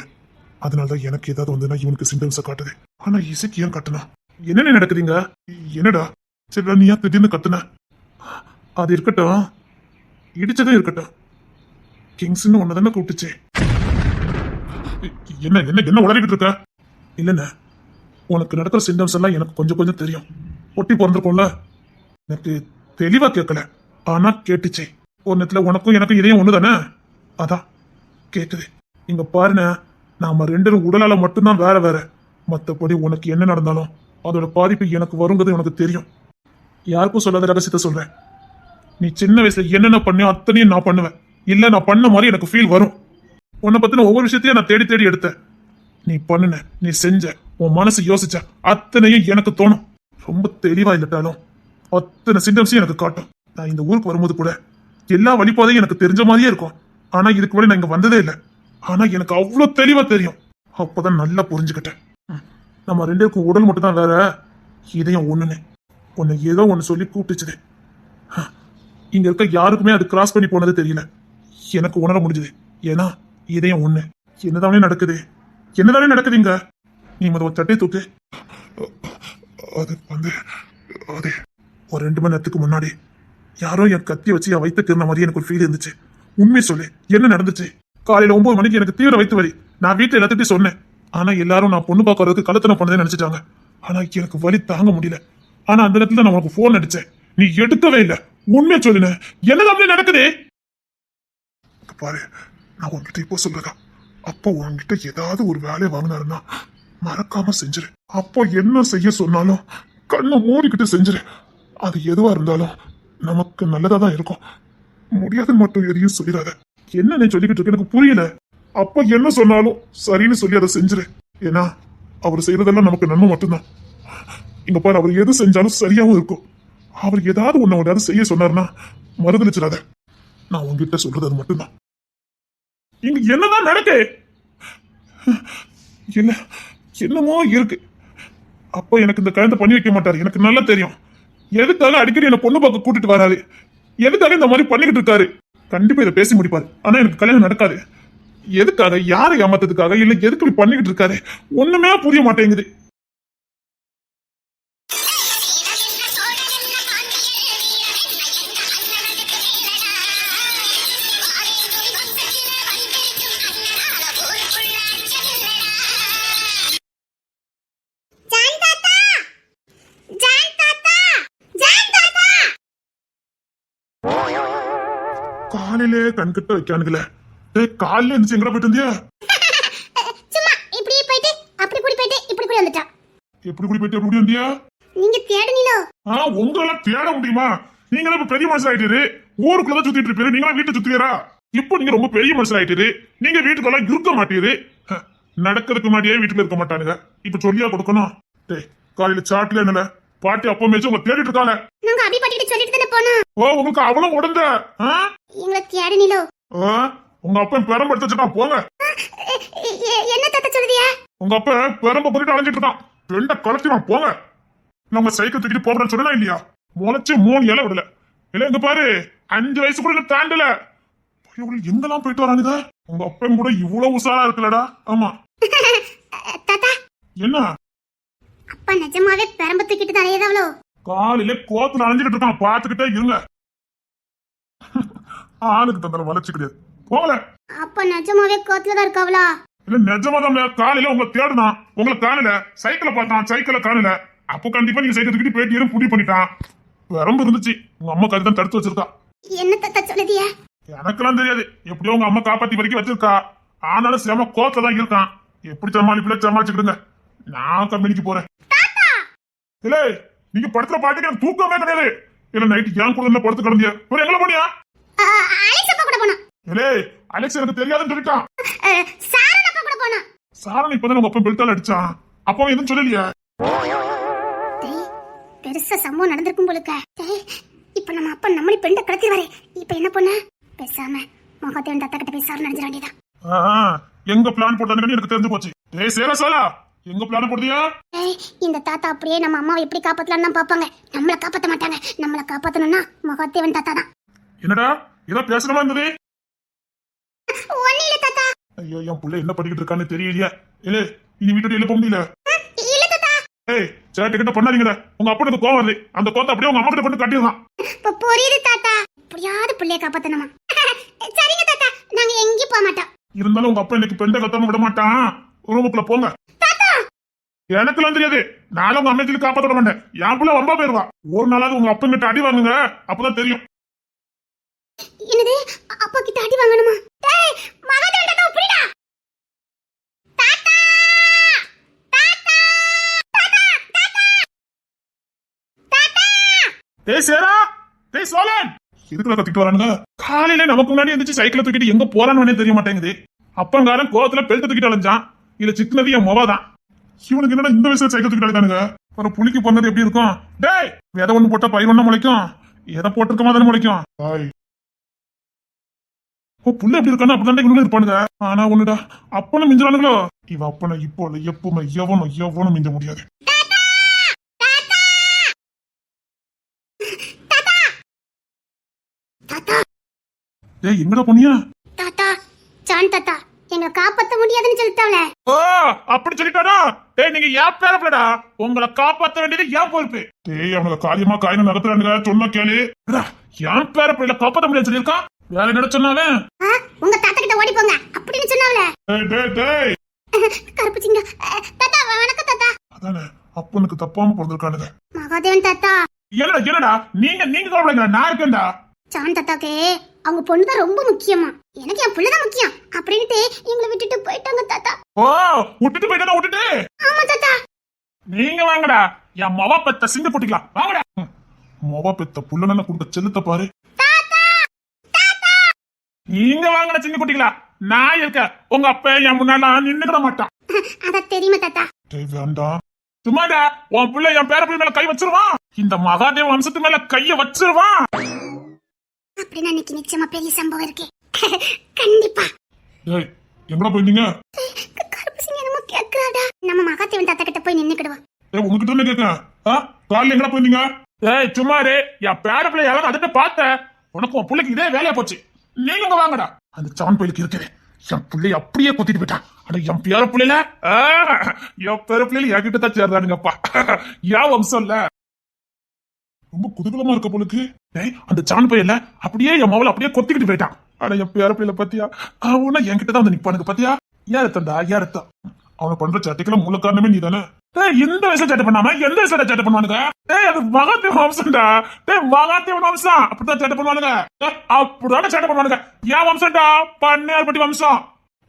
அதனாலதான் எனக்கு ஏதாவது வந்துன்னா இவனுக்கு சிம்டம்ஸை காட்டுது. ஆனா இசைக்கு ஏன் கட்டுனா? என்னென்ன நடக்குதுங்க? என்னடா சரி, நீ ஏன் திடீர்னு கத்துன? அது இருக்கட்டும், இடிச்சதே இருக்கட்டும். கிங்ஸ்ன்னு ஒன்னு தானே கூப்பிட்டுச்சு. என்ன என்ன என்ன உளறிக்கிட்டு இருக்க? இல்லண்ண, உனக்கு நடக்கிற சிம்டம்ஸ் எல்லாம் எனக்கு கொஞ்சம் கொஞ்சம் தெரியும். ஒட்டி பிறந்திருக்கும்ல, எனக்கு தெளிவா கேட்கல, ஆனா கேட்டுச்சே. ஒரு நேரத்துல உனக்கும் எனக்கும் இதயம் ஒண்ணு தானே, அதான் கேக்குது. இங்க பாருண்ண, நாம ரெண்டு உடலால மட்டும்தான் வேற வேற. மத்தபடி உனக்கு என்ன நடந்தாலும் அதோட பாதிப்பு எனக்கு வருங்கிறது எனக்கு தெரியும். யாருக்கும் சொல்லாத ரகசியத்தை சொல்றேன். நீ சின்ன வயசுல என்னென்ன பண்ணியோ அத்தனையும் நான் பண்ணுவேன். இல்ல நான் பண்ண மாதிரி எனக்கு ஃபீல் வரும். உன்னை பத்தின ஒவ்வொரு விஷயத்தையும் நான் தேடி தேடி எடுத்தேன். நீ பண்ணுன, நீ செஞ்ச, உன் மனசு யோசிச்ச அத்தனையும் எனக்கு தோணும். ரொம்ப தெளிவா இல்லட்டாலும் அத்தனை சிம்டம்ஸையும் எனக்கு காட்டும். நான் இந்த ஊருக்கு வரும்போது கூட எல்லா வழிபாதையும் எனக்கு தெரிஞ்ச மாதிரியே இருக்கும். ஆனா இதுக்கு முன்னாடி நான் இங்க வந்ததே இல்லை. ஆனா எனக்கு அவ்வளவு தெளிவா தெரியும். அப்பதான் நல்லா புரிஞ்சுக்கிட்டேன். நம்ம ரெண்டு பேருக்கும் உடல் மட்டும் தான் வேற, இதயம் ஒண்ணுன்னு. உன்னை ஏதோ ஒன்னு சொல்லி கூப்பிட்டுச்சுது. இங்க இருக்க யாருக்குமே அது கிராஸ் பண்ணி போனது தெரியல. எனக்கு உணர முடிஞ்சது. ஏன்னா இதயம் ஒண்ணு. என்னதானே நடக்குது, என்னதானே நடக்குதுங்க. நீ முதல் தட்டை தூக்கு. அது வந்து அது ஒரு 2 மணி நேரத்துக்கு முன்னாடி யாரோ என் கத்தி வச்சு என் வயிற்று திருந்த மாதிரி எனக்கு ஒரு ஃபீல் இருந்துச்சு. உண்மை சொல்லு, என்ன நடந்துச்சு? காலையில 9 மணிக்கு எனக்கு தீவிர வயிற்று வலி. நான் வீட்டுல எல்லாத்துட்டையும் சொன்னேன். ஆனா எல்லாரும் நான் பொண்ணு பார்க்கறதுக்கு கள்ளத்தனம் பண்ணதே நினைச்சிட்டாங்க. ஆனா எனக்கு வலி தாங்க முடியல. ஆனா அந்த நேரத்துல நான் உனக்கு போன் அடிச்சேன், நீ எடுக்கவே இல்லை. உண்மையை சொல்லுன, என்னதான் நடக்குது பாரு. நான் உன்கிட்ட இப்போ சொல்றதா, அப்போ உன்கிட்ட ஏதாவது ஒரு வேலையை வாங்கினாருன்னா மறக்காம செஞ்சிரு. அப்போ என்ன செய்ய சொன்னாலும் கண்ணை மூடிக்கிட்டு செஞ்சிரு. அது எதுவா இருந்தாலும் நமக்கு நல்லதா தான் இருக்கும். முடியாதுன்னு மட்டும் எதையும் சொல்லிடாத. என்ன நீ சொல்லிக்கிட்டு இருக்க எனக்கு புரியல. அப்ப என்ன சொன்னாலும் சரின்னு சொல்லி அதை செஞ்சிரு. ஏன்னா அவர் செய்யறதெல்லாம் நமக்கு நன்மை மட்டும்தான். இங்க பாரு, அவர் எது செஞ்சாலும் சரியாவும் இருக்கும். அவர் ஏதாவது ஒன்னு செய்ய சொன்னார்னா மறுதளிச்சிடாத. நான் உங்ககிட்ட சொல்றது அது மட்டும்தான். இங்க என்னதான் நடக்கு? என்ன என்னமோ இருக்கு. அப்ப எனக்கு இந்த கல்யாணத்தை பண்ணி வைக்க மாட்டாரு. எனக்கு நல்லா தெரியும். எதுக்காக அடிக்கடி என்ன பொண்ணு பார்க்க கூட்டிட்டு வராரு, எதுக்காக இந்த மாதிரி பண்ணிக்கிட்டு இருக்காரு. கண்டிப்பா இதை பேசி முடிப்பாரு. ஆனா எனக்கு கல்யாணம் நடக்காது. எதுக்காக, யாரை ஏமாத்ததுக்காக, இல்ல எதுக்கு இப்படி பண்ணிக்கிட்டு இருக்காரு ஒண்ணுமே புரிய மாட்டேங்குது. காலையிலே கண்கிட்ட வைக்கானுங்களே. காலையில இருந்துச்சு எங்கடா போயிட்டு இருந்தியா? சும்மா இப்படியே போயிட்டு அப்படி கூடி போயிட்டு இப்படி கூடி வந்துட்டா. எப்படி கூடி போயிட்டு எப்படி வந்தியா? நீங்க தேடுனீங்களோ? உங்களெல்லாம் தேட முடியுமா? நீங்க இப்ப பெரிய மனுஷன் ஆயிட்டு ஊருக்குள்ளதான் சுத்திட்டு இருப்பீரு. நீங்க வீட்டை சுத்துவீரா? இப்போ நீங்க ரொம்ப பெரிய மனுஷன் ஆயிட்டு நீங்க வீட்டுக்கெல்லாம் இருக்க மாட்டீரு. நடக்கிறதுக்கு முன்னாடியே வீட்டுல இருக்க மாட்டானுங்க. இப்ப சொல்லியா கொடுக்கணும். காலையில சாட்டுல என்னல பாட்டி அப்பா மேய்ச்சி உங்க தேடிட்டு இருக்காங்க. நாங்க அபி பாட்டிட்டு சொல்லிட்டு தானே போனோம். உங்களுக்கு அவ்வளவு உடந்த எங்களை தேடுனீங்களோ? உங்க அப்பா பெரம்பு எடுத்து வச்சுட்டான். போங்க. என்ன தாத்தா சொல்லுதியா? உங்க அப்பா பெரம்ப போட்டு அலைஞ்சிட்டு இருக்கான். 2 கலத்திடுவான். போங்க. நம்ம சைக்கிள் தூக்கிட்டு போறேன்னு சொன்னா இல்லையா? முளைச்சு 3 இலை விடல. இல்ல இங்க பாரு, 5 வயசு கூட தாண்டல. எங்கெல்லாம் போயிட்டு வரானுங்க. உங்க அப்பன் கூட இவ்வளவு உசாரா இருக்குல்லடா. ஆமா தாத்தா. என்ன அப்பா நிஜமாவே பெரம்ப தூக்கிட்டு தான் அலையதாவளோ? காலையில கோத்துல அலைஞ்சிட்டு இருக்கான். பாத்துக்கிட்டே இருங்க. ஆளுக்கு தந்தர வளர்ச்சி கிடையாது. போகல. அப்பா நிஜமாவே கோத்துல தான் இருக்காவளா? இல்ல நிஜமாதான். காலையில உங்களை தேடுனா உங்களை காணல. சைக்கிளை பார்த்தான், சைக்கிளை காணல. அப்போ கண்டிப்பா நீங்க சைக்கிள் தூக்கிட்டு போயிட்டு புடி பண்ணிட்டான். வரம்பு இருந்துச்சு. உங்க அம்மா கருதான் தடுத்து வச்சிருக்கா. என்ன தாத்தா சொல்லுதியா? எனக்கெல்லாம் தெரியாது. எப்படியோ உங்க அம்மா காப்பாத்தி வரைக்கும் வச்சிருக்கா. ஆனாலும் செம கோத்துல தான் இருக்கான். எப்படி சமாளிச்சுக்கிடுங்க. நான் கம்பெனிக்கு போறேன். இல்ல நீங்க படத்துல பாட்டுக்கு எனக்கு தூக்கமே கிடையாது. இல்ல நைட்டு ஏன் கூட படுத்து கிடந்தியா? ஒரு எங்களை போனியா? அலெக்ஸ் அப்பா கூட போனா. இல்ல அலெக்ஸ் எனக்கு தெரியாதுன்னு சொல்லிட்டான். சாரன் அப்பா கூட போனா. சாரன் இப்பதான் உங்க அப்பா பெல்ட்டால அடிச்சான். அப்பா எதுவும் சொல்லலையா? பெருசா சம்பவம் நடந்திருக்கும் போலுக்க. இப்ப நம்ம அப்பா நம்மளி பெண்ட கடத்திடுவாரு. இப்ப என்ன பண்ண? பேசாம முகத்தையும் தாத்தா கிட்ட போய் சார் நடந்துட வேண்டியதான். எங்க பிளான் போட்டாங்கன்னு எனக்கு தெரிஞ்சு போச்சு. சேரசாலா எங்க பிளான் போடுறியா? இந்த தாத்தா அப்படியே நம்ம அம்மாவை எப்படி காப்பாத்தலாம் தான் பாப்பாங்க. நம்மள காப்பாத்த மாட்டாங்க. நம்மள காப்பாத்தணும்னா முகத்தேவன் தாத்தா தான். என்னடா ஏதோ பேசணுமா இருந்தது? ஒண்ணில தாத்தா. ஐயோ என் புள்ள என்ன பண்ணிக்கிட்டு இருக்கான்னு தெரியலையா? இல்ல இனி வீட்டு வெளில போக முடியல. இல்ல தாத்தா. சேட்டுக்கிட்ட பண்ணாதீங்கடா. உங்க அப்பா எனக்கு கோவம் வருது. அந்த கோத்தை அப்படியே உங்க அம்மா கிட்ட பண்ணி காட்டிடலாம். புரியுது தாத்தா. எப்படியாவது புள்ளைய காப்பாத்தணுமா? சரிங்க தாத்தா, நாங்க எங்கேயும் போக மாட்டோம். இருந்தாலும் உங்க அப்பா இன்னைக்கு பெண்ட கத்தாம விட மாட்டான். ரூமுக்குள்ள போங்க. எனக்குலாம் தெரியாது. நானும் உங்க அம்மையில காப்பாற்ற விட மாட்டேன். என் புள்ள வம்பா போயிருவா. ஒரு நாளாவது உங்க அப்பா கிட்ட அடி வாங்குங்க, அப்பதான் தெரியும். என்னது அப்பா கிட்ட அடி வாங்கணுமா? டேய் மகாதேவன் தாத்தா புடிடா. தாத்தா தாத்தா தாத்தா தாத்தா தாத்தா. டேய் சேரா, டேய் சோழன், எதுக்குள்ள கத்திட்டு வரானுங்க? காலையில நமக்கு முன்னாடி எந்திரிச்சு சைக்கிளை தூக்கிட்டு எங்க போறான்னு தெரிய மாட்டேங்குது. அப்பங்காரன் கோவத்துல பெல்ட் தூக்கிட்டு அலைஞ்சான். இதுல சிக்கனது என் மொவாதான். இவனுக்கு என்னடா இந்த வயசுல சைக்கிள் தூக்கிட்டு அலைதானுங்க? ஒரு புளிக்கு பிறந்தது எப்படி இருக்கும்? டேய் விதை ஒண்ணு போட்டா பயிர் ஒண்ணு முளைக்கும், எதை போட்டிருக்கமா தானே முளைக்கும். ஓ புள்ள எப்படி இருக்கானோ அப்படிதான் இவனும் இருப்பானுங்க. ஆனா ஒண்ணுடா, அப்பனை மிஞ்சானுங்களோ. இவ அப்பனை இப்போ இல்ல எப்பவுமே எவனும் எவனும் மிஞ்ச முடியாது. டேய் எங்கடா போனியா? தாத்தா ஜான் தாத்தா எங்க காப்பாத்த முடியாதுன்னு சொல்லிட்டாவல. ஓ அப்படி சொல்லிட்டாடா. டேய் நீங்க ஏன் பேரப்படா, உங்களை காப்பாத்த வேண்டியது ஏன் பொறுப்பு. டேய் அவனுக்கு காரியமா காயின நடத்துறானுங்க, சொன்னா கேளு. ஏன் பேரப்பட காப்பாத்த முடியாது சொல்லியிருக்கான். வேற என்ன சொன்னாவே உங்க தாத்தா கிட்ட ஓடி போங்க அப்படின்னு சொன்னாவல. டேய் டேய் டேய் கருப்பு சிங்க தாத்தா வணக்கம் தாத்தா. அதானே அப்பனுக்கு தப்பாம பிறந்திருக்கானுங்க. மகாதேவன் தாத்தா என்னடா என்னடா நீங்க கவலைங்க, நான் இருக்கேன்டா. ஜான் தாத்தாக்கு அவங்க பொண்ணு தான் ரொம்ப முக்கியமா, எனக்கு என் புள்ளதான் முக்கியம் அப்படின்ட்டு எங்களை விட்டுட்டு போயிட்டாங்க தாத்தா. ஓ விட்டுட்டு போயிட்டா விட்டுட்டு. ஆமா தாத்தா. நீங்க வாங்கடா, என் மொவா பெத்த சிங்க போட்டிக்கலாம் வாங்கடா. மொவா பெத்த புள்ளன கொடுத்த செல்லத்தை பாரு. நீங்க வாங்கடா சிங்க குட்டிங்களா, நான் இருக்க. உங்க அப்பா என் முன்னால நின்னுக்கிட மாட்டான். அத தெரியுமா தாத்தா? வேண்டாம் சும்மாடா, உன் பிள்ளை என் பேர பிள்ளை மேல கை வச்சிருவான். இந்த மகாதேவ வம்சத்து மேல கைய வச்சிருவான். அப்படின்னா இன்னைக்கு நிச்சயமா பெரிய சம்பவம் இருக்கு. கண்டிப்பா. டேய் எங்கடா போயிருந்தீங்க? கருப்பு சிங்க என்னமோ கேக்குறாடா. நம்ம மகாதேவன் தாத்தா கிட்ட போய் நின்னுக்கிடுவோம். ஏய் உங்ககிட்ட என்ன கேட்க? காலையில எங்கடா போயிருந்தீங்க? ஏய் சும்மாரு, என் பேர பிள்ளை யாரும் அதட்ட பார்த்த உனக்கு உன் பிள்ளைக்கு இதே வேலையா போச்சு. நீங்க வாங்கடா. அந்த சான் பயிலுக்கு இருக்குது என் பிள்ளை அப்படியே கொத்திட்டு போயிட்டான். அட என் பேர பிள்ளைல என் பேர பிள்ளைல என்கிட்ட தான் சேர்றானுங்கப்பா. ஏன் வம்சம் இல்ல ரொம்ப குதூகலமா இருக்க பொழுது. அந்த சான் பையல அப்படியே என் மவளை அப்படியே கொத்திக்கிட்டு போயிட்டான். ஆனா என் பேர பிள்ளைல பாத்தியா, அவனா என்கிட்ட தான் வந்து நிப்பானுங்க பாத்தியா. ஏன் ரத்தம்டா ஏன் ரத்தம். அவனை பண்ற சட்டைக்கெல்லாம் மூல காரணமே நீ தானே. இந்த வயசுல சேட்டை பண்ணாம எந்த வயசுல சேட்டை பண்ணுவானுங்க? அது மகாதேவ வம்சம்டா. மகாதேவ வம்சம் அப்படித்தான் சேட்டை பண்ணுவானுங்க. அப்படிதான் சேட்டை பண்ணுவானுங்க. ஏன் வம்சம்டா? பண்ணையார்பட்டி வம்சம்.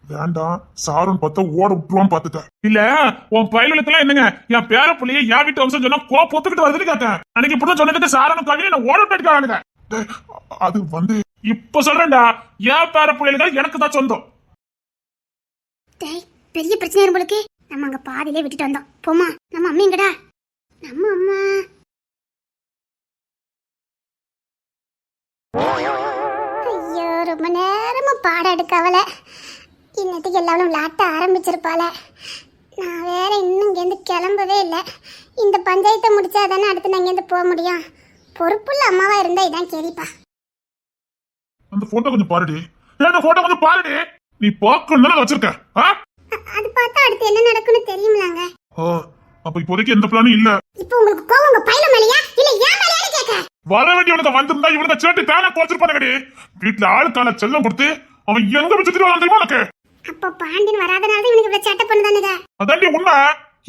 வேண்டாம் சாருன்னு பார்த்தா ஓட விட்டுருவான்னு பாத்துக்க. இல்ல உன் பயலுக்கெல்லாம் என்னங்க, என் பேர பிள்ளைய என் வீட்டு வம்சம் சொன்னா பொத்துக்கிட்டு வருதுன்னு கேட்டேன். அன்னைக்கு இப்படிதான் சொன்னதுக்கு சாரனும் கவியை நான் ஓட விட்டுக்கானுங்க. அது வந்து இப்ப சொல்றேன்டா, என் பேர பிள்ளைகள் எனக்கு தான் சொந்தம். பெரிய பிரச்சனை உங்களுக்கு. நம்ம அங்க பாதியிலே விட்டுட்டு வந்தோம். போமா நம்ம அம்மா எங்கடா? நம்ம அம்மா ஐயோ ரொம்ப நேரமா பாடம் எடுக்கவல. இன்னத்துக்கு எல்லாரும் விளாட்ட ஆரம்பிச்சிருப்பாள. நான் வேற இன்னும் இங்கேருந்து கிளம்பவே இல்லை. இந்த பஞ்சாயத்தை முடிச்சா தானே அடுத்து நான் இங்கேருந்து போக முடியும். பொறுப்புள்ள அம்மாவா இருந்தா இதான் கேள்விப்பா. அந்த போட்டோ கொஞ்சம் பாருடி. அந்த போட்டோ கொஞ்சம் பாருடி. நீ பார்க்கணும் வச்சிருக்க. அது பார்த்தா அடுத்து என்ன நடக்கும்னு தெரியும்லாங்க. அப்ப இப்போதைக்கு எந்த பிளானும் இல்ல. இப்போ உங்களுக்கு கோவம் உங்க பையல மேலயா இல்ல ஏன் மேலயான்னு கேக்க. வர வேண்டியவனுக்கு வந்திருந்தா இவனுக்கு சேட்டு தானே கோச்சிருப்பானுங்கடி. வீட்டுல ஆளுக்கான செல்லம் கொடுத்து அவன் எங்க வச்சுட்டு வரான் தெரியுமா உனக்கு? அப்ப பாண்டியன் வராதனால இவனுக்கு இவ்வளவு சேட்டை பண்ணுதானுங்க. அதாண்டி உண்மை.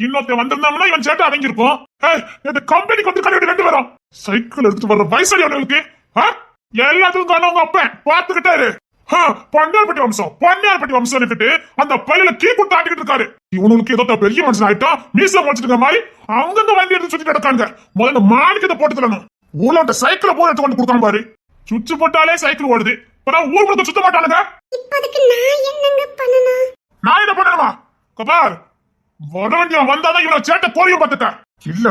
இன்னொருத்த வந்திருந்தாங்கன்னா இவன் சேட்டை அடங்கி இருக்கும். இந்த கம்பெனிக்கு வந்து கல்வி ரெண்டு பேரும் சைக்கிள் எடுத்துட்டு வர்ற வயசாளி அவனுக்கு எல்லாத்துக்கும் காரணம் உங்க அப்பன் பாத்துக்கிட்டாரு. பண்டார்பட்டி வம்சம் அந்த பள்ளியில கீ கொடுத்து ஆட்டிக்கிட்டு இருக்காரு. இவனுக்கு ஏதோ பெரிய மனுஷன் ஆயிட்டா மீச முடிச்சிருக்க மாதிரி அங்கங்க வண்டி எடுத்து சுத்திட்டு நடக்காங்க. முதல்ல மாணிக்கத்தை போட்டு தரணும். ஊர்ல சைக்கிளை போய் எடுத்து கொண்டு கொடுக்காம பாரு. சுவிட்ச் போட்டாலே சைக்கிள் ஓடுது. ஊர் முழுக்க சுத்த மாட்டானுங்க. இப்போதைக்கு நான் என்னங்க பண்ணணும்? நான் என்ன பண்ணணுமா? கபார் வர வேண்டிய வந்தாதான் இவனை சேட்டை போறியும் பாத்துக்க. இல்ல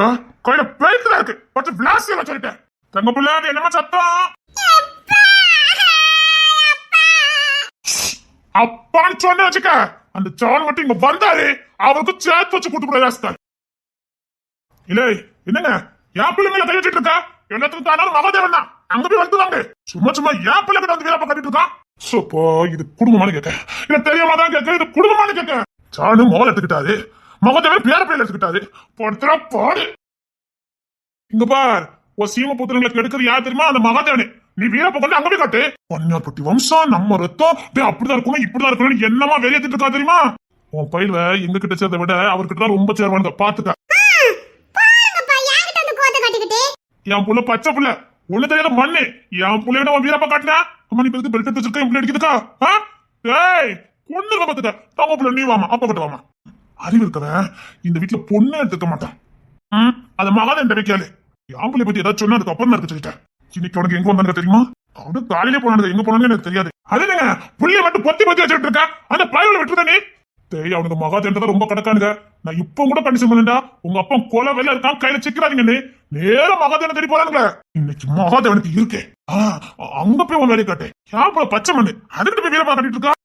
கையில பேசுல இருக்கு பட்டு பிளாஸ் சொல்லிட்டேன். தங்க பிள்ளை என்னமா சத்தம்? அப்பான்னு சொன்ன வச்சுக்க. அந்த சான் மட்டும் இங்க வந்தாரு அவருக்கு சேர்த்து வச்சு கூட்டு கூட. இல்ல என்னங்க என் பிள்ளை மேல கை வச்சுட்டு இருக்கா? எல்லாத்துக்கும் தானாலும் மகாதேவன் தான். அங்க போய் வந்துவாங்க. சும்மா என் பிள்ளை கிட்ட வந்து வீரப்பா கட்டிட்டு இருக்கான். சோப்போ இது குடும்பமான கேட்க இல்ல தெரியாம தான் கேட்க. இது குடும்பமான கேட்க. சாணு மோகன் எடுத்துக்கிட்டாரு, மகாதேவன் பேர பிள்ளை எடுத்துக்கிட்டாரு. போடுறா பாடு. இங்க பார் ஒரு சீம புத்திரங்களை கெடுக்கிறது யார் தெரியுமா? அந்த மகாதேவனே. நீ வீரப்ப கொண்டு அங்க போய் காட்டு. பன்னார்பட்டி வம்சம் நம்ம ரத்தம் அப்படிதான் இருக்கணும் இப்படிதான் இருக்கணும் என்னமா வெளியேற்றிட்டு இருக்கா தெரியுமா? உன் பயில எங்க கிட்ட சேர்ந்த விட அவர்கிட்ட தான் ரொம்ப சேர்வானுங்க பாத்துக்க. பாருங்கப்பா என்கிட்ட வந்து கோத்தை காட்டிக்கிட்டு. என் புள்ள பச்சை புள்ள ஒண்ணு தெரியாத மண்ணு. என் புள்ளையோட உன் வீரப்பா காட்டினா அம்மா நீ பெருக்கு பெல்ட் எடுத்து வச்சிருக்க என் புள்ள அடிக்குதுக்கா. ஏய் பொண்ணு பாத்துக்க தங்க புள்ள நீ வாமா அப்பா கிட்ட வாமா. அறிவு இருக்கவன் இந்த வீட்டுல பொண்ணு எடுத்துக்க மாட்டான். அது மகாதேவன் தெரிவிக்காது. என் பிள்ளை பத்தி ஏதாவது சொன்னா அதுக்கு அப்புறம் தான் சொல்லிட்டேன். இன்னைக்கு உனக்கு எங்க வந்தாங்க தெரியுமா? அவனு காலையிலே போனாங்க எங்க போனான்னு எனக்கு தெரியாது. அதுங்க புள்ளைய மட்டும் பொத்தி பொத்தி வச்சுட்டு இருக்கா அந்த பயவுல விட்டுருக்க நீ. டேய் அவனுக்கு மகாதேவன் தான் ரொம்ப கடக்கானுங்க. நான் இப்ப கூட கண்டிஷன் பண்ணா உங்க அப்பா கொலை வேலை இருக்கான் கையில சிக்கிறாதீங்கன்னு நேரம் மகாதேவன் தேடி போறானுங்களே. இன்னைக்கு மகாதேவனுக்கு இருக்கே அங்க போய் உன் வேலையை காட்டேன். ஏன் பச்சை மண்ணு அதுக்கிட்ட போய் வீரப்பா கட்டிட்டு இருக்கா.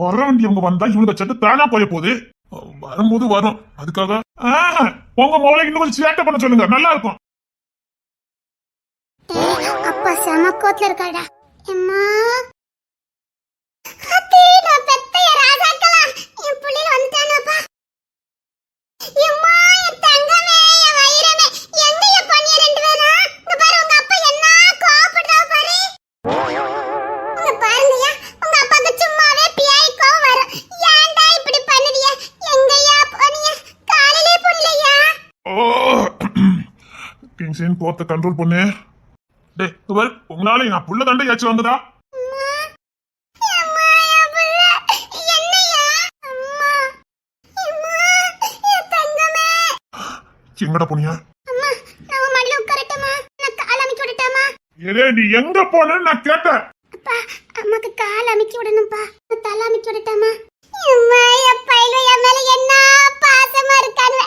வர வேண்டியவங்க வந்தா இவனுக்கு சட்டு தானா போய போகுது. வரும்போது வரும் அதுக்காக உங்க மோளை இன்னும் கொஞ்சம் சேட்டை பண்ண சொல்லுங்க நல்லா இருக்கும். அப்பா செம கோத்துல இருக்காடா. அம்மா அத்தே நான் பெத்தைய ராஜாக்களா என் புள்ளைல வந்துட்டானப்பா. அம்மா என் தங்கமே என் வயிறமே எங்கயா பண்ணிய ரெண்டு பேரும். இங்க பாரு உங்க அப்பா என்ன கோபப்படுறா பாரு. உங்க பாருங்கயா உங்க அப்பாக்கு சும்மாவே பியாய் கோவம் வரும். ஏன்டா இப்படி பண்ணுறியா? எங்கயா போனியா? காலையிலே புரியலையா? கிங்ஸின் கோத்தை கண்ட்ரோல் பண்ணு. டேய் பாரு உங்களால நான் புள்ள தண்டை ஏச்சு வந்ததா? எங்கடா போனியா? ஏலே நீ எங்க போனன்னு நான் கேட்டேன். அம்மாக்கு கால் அமைக்கி விடணும்பா. தலை அமைக்கி விடட்டாமா? அம்மா என் பையன் என் மேல என்ன பாசமா இருக்கானு.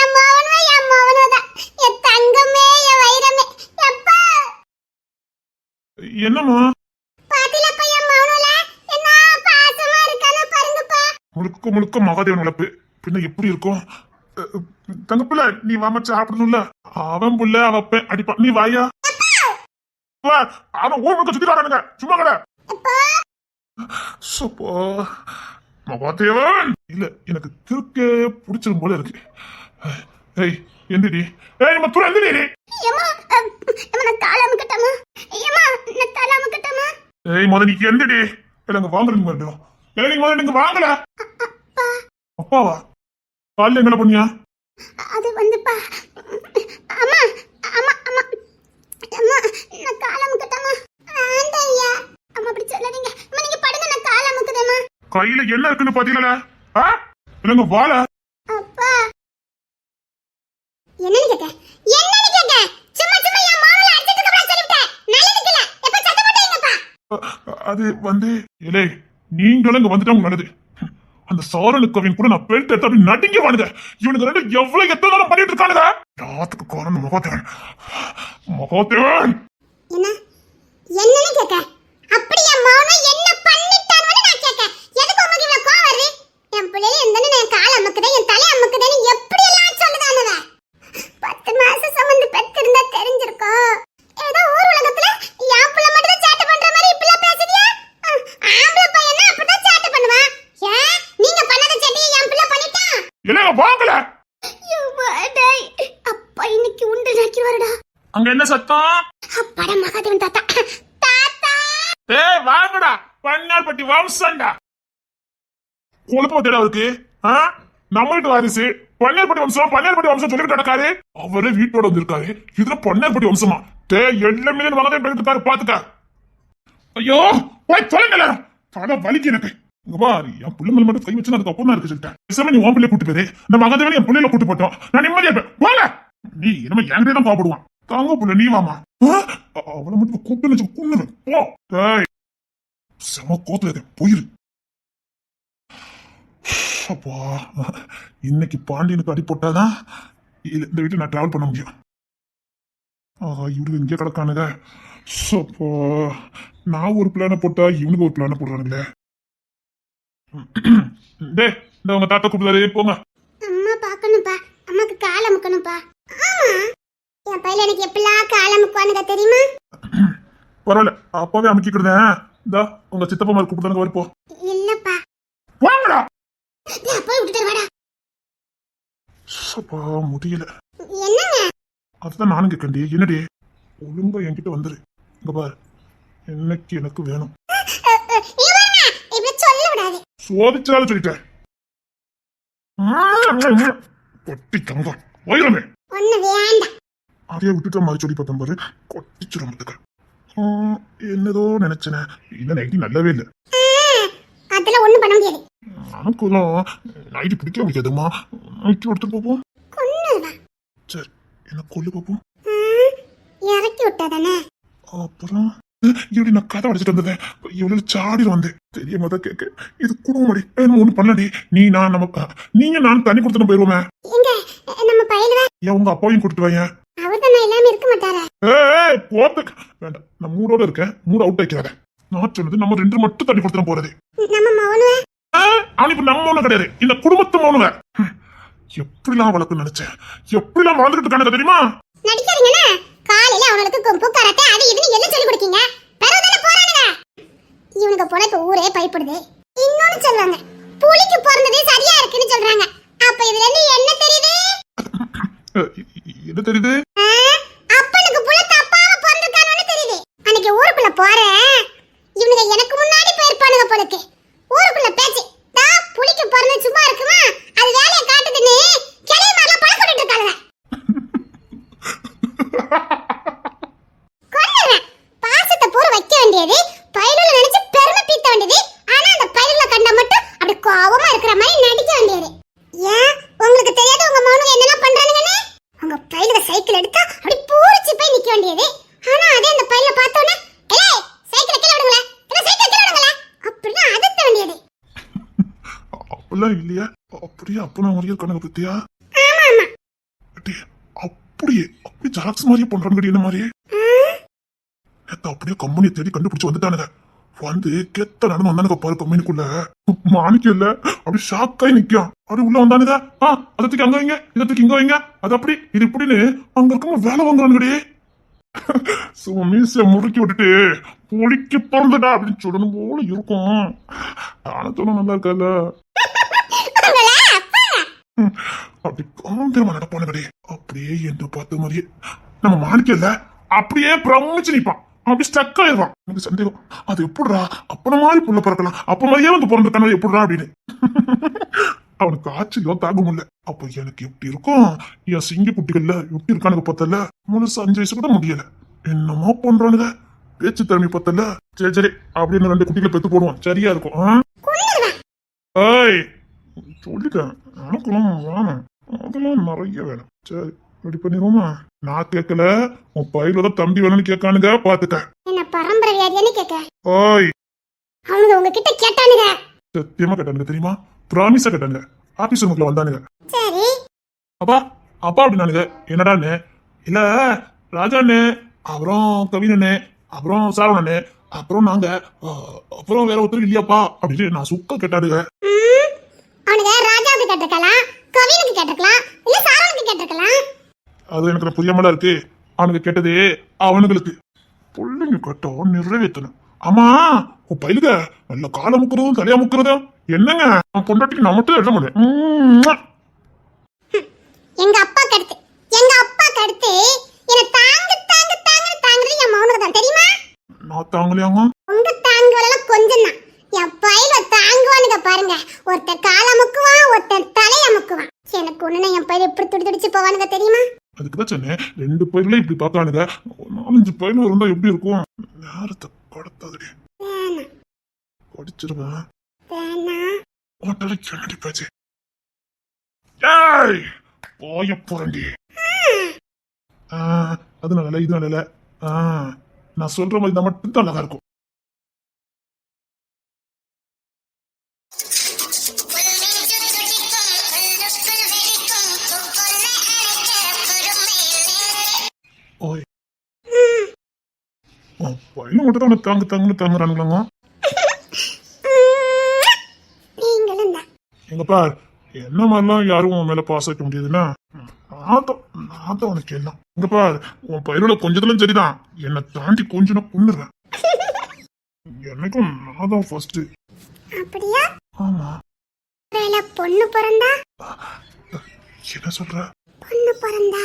என் மவனும் தான். என் தங்கமே என் வைரமே. அப்பா என்னம்மா பாத்திலப்பா என் மவனுல என்ன பாசமா இருக்கானு பாருங்கப்பா. முழுக்க முழுக்க மகாதேவன் வளர்ப்பு பின்ன எப்படி இருக்கும்? தங்கப்புல நீ வாம சாப்பிடணும்ல. அவன் புள்ள அவப்ப அடிப்பான் நீ வாயா. அவன் ஊருக்கு சுத்தி வரானுங்க சும்மா கடை. மகாதேவன் இல்ல எனக்கு திருக்கே பிடிச்சிரும் போல இருக்கு. ஏய் எந்திரி. ஏய் நம்ம துறை எந்திரி. ஏய் முத நீ எந்திரி. இல்லங்க வாங்குறீங்க மறுபடியும். ஏய் நீங்க முதல்ல நீங்க வாங்கல. அப்பாவா காலைல என்ன பண்ணியா? அது வந்துப்பா அம்மா அம்மா அம்மா அம்மா நான் கால் அமுக்கட்டமா? வேண்டாம் ஐயா அம்மா அப்படி சொல்லாதீங்க. அம்மா நீங்க படுங்க நான் கால் அமுக்குதேம்மா. கையில என்ன இருக்குன்னு பாத்தீங்களா? இல்லங்க வாழ. அப்பா என்னன்னு கேக்க? என்னன்னு கேக்க? சும்மா சும்மா என் மாவல அடிச்சிட்டு கப்பற சொல்லிட்டேன். நல்லதுக்கு இல்ல. எப்ப சத்தம் போட்டீங்கப்பா? அது வந்து இலே நீங்களும் இங்க வந்துட்டாங்க நல்லது. அந்த சாரனுக்கவின் கூட நான் பெல்ட் எடுத்து அப்படி நடுங்கி வானுங்க. இவனுக்கு ரெண்டு எவ்வளவு எத்தனை நேரம் பண்ணிட்டு இருக்கானுங்க. ராத்துக்கு காரணம் மகாதேவன். மகாதேவன் என்ன என்னன்னு கேக்க? அப்படி என் மாவன என்ன பண்ணிட்டான்னு நான் கேக்க. எதுக்கு உங்களுக்கு இவ்வளவு கோவம் வருது? என் பிள்ளைய எந்தன நான் கால் அமுக்குதே என் தலை அமுக்குதேன்னு எப்படி எல்லாம் சொல்லுதானவ. 10 மாசம் சுமந்து பெத்திருந்தா தெரிஞ்சிருக்கும். ஏதோ ஊர் உலகத்துல என் பிள்ளை மட்டும் தான் சேட்டை பண்ற மாதிரி இப்படி பேசுறியா? ஆம்பளை பையனா அப்படிதான் சேட்டை பண்ணுவான். ஏன் நீங்க பண்ணாத சேட்டையை என் பிள்ளை பண்ணிட்டான். இல்லங்க வாங்கல. அப்பா இன்னைக்கு உண்டு நாக்கி வரடா. அங்க என்ன சத்தம்? அப்பாடா மகாதேவன் தாத்தா. தாத்தா ஏய் வாங்கடா பன்னார்பட்டி வம்சம்டா. குழப்பம் தேட அவருக்கு. நம்ம வீட்டு வாரிசு பன்னார்பட்டி வம்சம் சொல்லிட்டு நடக்காரு. அவரே வீட்டோட வந்திருக்காரு. இதுல பன்னார்பட்டி வம்சமா? எல்லாமே மகதேவன் பண்ணிட்டு பாத்துக்க. ஐயோ போய் சொல்லுங்கள தலை வலிக்கு எனக்கு. இங்க பாரு என் பிள்ளை மேல மட்டும் கை வச்சு அதுக்கு அப்புறம் இருக்கு சொல்லிட்டேன். நீ உன் பிள்ளைய கூட்டு போயிரு. இந்த மகதேவன் என் பிள்ளையில கூட்டு போட்டோம். நான் நிம்மதியா இருப்பேன். வாங்க நீ என்னமா என்கிட்ட தான் கோபப்படுவான். தாங்க புள்ள நீ வாமா. அவளை மட்டும் கூப்பிட்டு கொண்டுவேன் போ. செம கோத்துல போயிரு. அப்பா இன்னைக்கு பாண்டியனுக்கு அடி போட்டாதான் இந்த வீட்டுல நான் டிராவல் பண்ண முடியும். இவரு இங்கே கிடக்கானுங்க. நான் ஒரு பிளான போட்டா இவனுக்கு ஒரு பிளான போடுறானுங்களே. டே இந்த உங்க தாத்தா கூப்பிடுறாரு போங்க. அம்மா பாக்கணும்பா. அம்மாக்கு கால் அமுக்கணும்பா. ஆமா என் பையல எனக்கு எப்பலாம் கால் அமுக்குவானுங்க தெரியுமா? பரவாயில்ல அப்பாவே அமுக்கிக்கிடுதேன். இதா உங்க சித்தப்பா மாதிரி கூப்பிடுறாங்க வரப்போ. இல்லப்பா வாங்கடா. நான் போய் விட்டுட்டு வாடா. அப்பா முடியல. என்னங்க? அதுதான் நானும் கேட்கண்டி. என்னடி ஒழுங்கா என்கிட்ட வந்துரு. இங்க பாரு இன்னைக்கு எனக்கு வேணும். சோதிச்சாலும் சொல்லிட்டேன். கொட்டி தங்கம் வைரமே ஒண்ணு வேண்டாம். அதையே விட்டுட்ட மாதிரி சொல்லி பார்த்தேன் பாரு, கொட்டிச்சுரம்பத்துக்கு. என்னதோ நினைச்சேன், இல்ல நைட்டி நல்லாவே இல்லை. அதெல்லாம் ஒண்ணும் பண்ண முடியாது. எனக்குலாம் நைட்டி பிடிக்க முடியாதுமா. நைட்டி எடுத்துட்டு பார்ப்போம். கொன்னுவா. சரி, என்ன கொல்லு பார்ப்போம். இறக்கி விட்டாதானே. அப்புறம் இப்படி நான் கதை அடிச்சிட்டு வந்தேன், இவ்வளவு சாடிட்டு வந்தேன். தெரியாம தான் கேட்க, இது குடும்படி ஒண்ணு பண்ணடி. நீ நான் நமக்கு நீங்க நான் தண்ணி கொடுத்து போயிருவோமே. எங்க நம்ம பையலுவ ஏன் உங்க அப்பாவையும் கூட்டிட்டு வாங்க. அவர் தான் இல்லாம இருக்க மாட்டாரா? போத்துக்கு வேண்டாம், நான் மூடோட இருக்கேன். மூட அவுட் ஆக்கிறாத. நான் சொன்னது நம்ம 2 மட்டும் தண்ணி கொடுத்துட்டு போறது. நம்ம மௌனுவ அவன் இப்ப நம்ம ஒண்ணு கிடையாது, இந்த குடும்பத்தை மௌனுவ. எப்படிலாம் வளர்க்க நினைச்சேன், எப்படிலாம் வளர்ந்துட்டு இருக்கானு தெரியுமா? நடிக்காதீங்கண்ணா. காலையில அவனுக்கு கொம்பு கராத்தே அது இதுன்னு எல்லாம் சொல்லி கொடுக்கீங்க. பரவாயில்ல போறானுங்க. இவனுக்கு போல இப்ப ஊரே பயப்படுது. இன்னொன்னு சொல்றாங்க, புலிக்கு பிறந்ததே சரியா இருக்குன்னு சொல்றாங்க. அப்ப இதுல இருந்து என்ன தெரியுது? என்ன தெரியுது? அப்பனுக்கு புள்ள தப்பாம பிறந்திருக்கானு தெரியுது. அன்னைக்கு ஊருக்குள்ள போறேன், இவனுங்க எனக்கு முன்னாடி போயிருப்பானுங்க போலக்கு. ஊருக்குள்ள பேச்சு தா புலிக்கு பிறந்து சும்மா இருக்குமா, அது வேலையை காட்டுதுன்னு கிளைய மாதிரிலாம் பழம் போட்டுட்டு இருக்காங்க. கொன்னுறேன். பாசத்தை பூர வைக்க வேண்டியது, பயிலுல நினைச்சு பெருமை பீத்த வேண்டியது. ஆனா அந்த பயிலுல கண்ட மட்டும் அப்படி கோவமா இருக்கிற மாதிரி நடிக்க வேண்டியது. ஏன் உங்களுக்கு தெரியாது உங்க மௌனுங்க என்னெல்லாம் பண்றானுங்கன்னு? உங்க பயிலுல சைக்கிள் எடுத்தா அப்படி பூரிச்சு போய் நிக்க வேண்டியது. ஆனா அதே அந்த பயில பார்த்தோன்னே ஏய் சைக்கிள் கீழ விடுங்களே, இல்ல சைக்கிள் கீழ விடுங்களே அப்படினா அதட்ட வேண்டியது. அப்படிலாம் இல்லையா? அப்படியே அப்பனா மாதிரியே கணக்கு பத்தியா? ஆமா ஆமா. அப்படியே அப்படியே ஜாக்ஸ் மாதிரியே பண்றாங்க. என்ன மாதிரியே அப்படியே கம்பெனியை தேடி கண்டுபிடிச்சு வந்துட்டானுங்க. வந்து கெத்த நடந்து வந்தானுங்க பாரு கம்பெனிக்குள்ள. மாணிக்கம் இல்ல, அப்படி ஷாக்காய் நிக்கும். அப்படி உள்ள வந்தானுங்க. அதத்துக்கு அங்க வைங்க, இதத்துக்கு இங்க வைங்க, அது அப்படி இது இப்படின்னு அங்க இருக்கவங்க வேலை வாங்குறானுங்கடே. மீச முறுக்கி விட்டுட்டு பொடிக்கு பிறந்தடா அப்படின்னு சொல்லணும் போல இருக்கும். ஆனா சொன்ன நல்லா இருக்கல. அப்படி காந்திரமா நடப்பானுங்கடே. அப்படியே என்று பார்த்த மாதிரியே நம்ம மாணிக்கம் இல்ல, அப்படியே பிரமிச்சு நிப்பான். அப்படி ஸ்டக் ஆயிடுவான். எனக்கு சந்தேகம், அது எப்படிடா அப்பன மாதிரி புள்ள பிறக்கலாம், அப்ப மாதிரியே வந்து பிறந்திருக்கானு எப்படிடா அப்படின்னு. அவனுக்கு ஆச்சரியம் தாங்க முடியல. அப்ப எனக்கு எப்படி இருக்கும், என் சிங்க குட்டிகள்ல எப்படி இருக்கானுங்க பார்த்தல. முழுசு 5 வயசு கூட முடியல, என்னமோ பண்றானுங்க. பேச்சு திறமை பார்த்தல. சரி சரி அப்படின்னு 2 குட்டிகளை பெத்து போடுவான், சரியா இருக்கும். ஏய் சொல்லிட்டேன், எனக்குலாம் வேணும், அதெல்லாம் நிறைய வேணும். சரி ரெடி பண்ணிடுவோமா? நான் கேட்கல, உன் பையில தான் தம்பி வேணும்னு கேட்கானுங்க, பாத்துக்க. என்ன பரம்பரை வியாதியானு கேட்க? ஓய் அவனுங்க உங்ககிட்ட கேட்டானுங்க. சத்தியமா கேட்டானுங்க தெரியுமா? பிராமிஸா கேட்டானுங்க. ஆபீஸ் ரூமுக்குள்ள வந்தானுங்க. சரி அப்பா அப்பா அப்படின்னானுங்க. என்னடான்னு? இல்ல ராஜாண்ணே, அப்புறம் கவினண்ணே, அப்புறம் சாரவண்ணே, அப்புறம் நாங்க, அப்புறம் வேற ஒருத்தர் இல்லையாப்பா அப்படின்னு நான் சுக்க கேட்டானுங்க. அவனுங்க ராஜாவுக்கு கேட்டிருக்கலாம், கவினுக்கு கேட்டிருக்கலாம், இல்ல சாரவனுக்கு கேட்டிருக்கலாம். அது எனக்கு புரியாமல இருக்கு. அவனுக்கு கேட்டது அவனுங்களுக்கு. பிள்ளைங்க கேட்டோம் நிறைவேற்றணும். ஆமா உன் பயிலுக நல்ல காலை முக்குறதும் தலையா முக்குறதும் என்னங்க? பொண்டாட்டிக்கு நான் மட்டும் எழுத முடியும். எங்க அப்பா கடுத்து என்ன தாங்க தாங்க தாங்க தாங்குறது என் மௌனுக்கு தான் தெரியுமா? நான் தாங்கலையாங்க. உங்க தாங்குவலாம் கொஞ்சம் தான், என் பயில தாங்குவானுங்க பாருங்க. ஒருத்தர் காலை முக்குவான், ஒருத்தர் தலைய முக்குவான். எனக்கு ஒண்ணுனா என் பயில எப்படி துடி துடிச்சு போவானுங்க தெரியுமா? அதுக்குதான் சொன்னேன், 2 பயில இப்படி பாக்கானுங்க, 4-5 பயில இருந்தா எப்படி இருக்கும்? நேரத்தை கடத்தாதடி, படிச்சிருவேன். என்னடி பேச்சு? ஏய் போய போறண்டி. அது நல்ல இது நல்ல. நான் சொல்ற மாதிரி தான் மட்டும் தான் நல்லா இருக்கும். ஓய் பையன் மட்டும் தான் தாங்க தாங்குறானுங்களாங்க. எங்க பார், என்ன மாதிரிலாம் யாரும் உன் மேல பாஸ் வைக்க முடியாதுன்னா நான் தான் உனக்கு எல்லாம். இங்க பார், உன் பயிரோட கொஞ்சத்துலும் சரிதான், என்னை தாண்டி கொஞ்சம் நான் கொன்னுறேன். எனக்கும் நான் தான் ஃபர்ஸ்ட். அப்படியா? ஆமா. பொண்ணு பிறந்தா என்ன சொல்ற? பொண்ணு பிறந்தா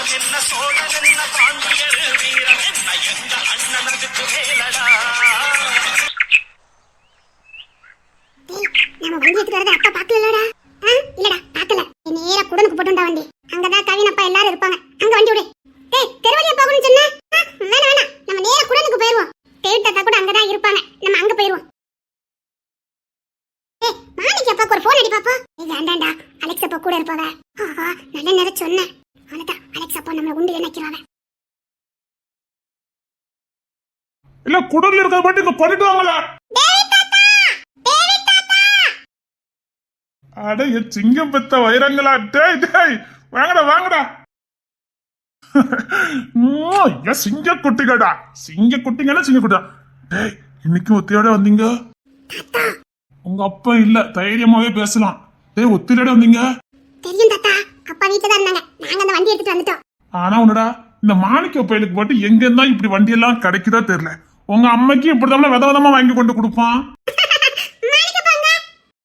என்ன சோழன் என்ன பாண்டியர் வீரம் என்ன எங்க அண்ணனுக்கு மேலடா. நம்ம வண்டி எடுத்துட்டு வரத அப்பா பாக்கலடா. இல்லடா பாக்கல. நேரா குடனுக்கு போட்டுண்டா வண்டி. அங்கதான் கவின் அப்பா எல்லாரும் இருப்பாங்க. அங்க வண்டி விடு. டேய் தெருவழியா போகணும்னு சொன்னா வேணாம் வேணாம், நம்ம நேரா குடனுக்கு போயிருவோம். தேவி தாத்தா கூட அங்கதான் இருப்பாங்க, நம்ம அங்க போயிருவோம். ஏய் மாணிக்கு அப்பாக்கு ஒரு போன் அடி பாப்பா. ஏய் வேண்டாம்டா, அலெக்ஸ் அப்பா கூட இருப்பாவ. ஆஹா நல்ல நேரம் சொன்னேன். அவ்வளவுதான், அலெக்ஸ் அப்பா நம்மள உண்டு நினைக்கிறாவ. இல்ல குடல்ல இருக்க பாட்டு இங்க பண்ணிட்டு வாங்களா. தேவி தாத்தா, தேவி தாத்தா. அட என் சிங்கம் பெத்த வைரங்களா. டேய் டேய் வாங்கடா வாங்கடா. ஐயா சிங்க குட்டிகடா, சிங்க குட்டிங்கன்னா சிங்க குட்டா. டேய் இன்னைக்கு ஒத்தையோட வந்தீங்க. உங்க அப்பா இல்ல, தைரியமாவே பேசலாம். டேய் ஒத்தியோட வந்தீங்க. தெரியும் தாத்தா, அப்பா வீட்டுல தான் இருந்தாங்க. நாங்க அந்த வண்டி எடுத்துட்டு வந்துட்டோம். ஆனா உன்னடா இந்த மாணிக்க பையலுக்கு போட்டு எங்க இருந்தா இப்படி வண்டி எல்லாம் கிடைக்குதா தெரியல. உங்க அம்மைக்கு இப்படிதான் வித விதமா வாங்கி கொண்டு கொடுப்பான்.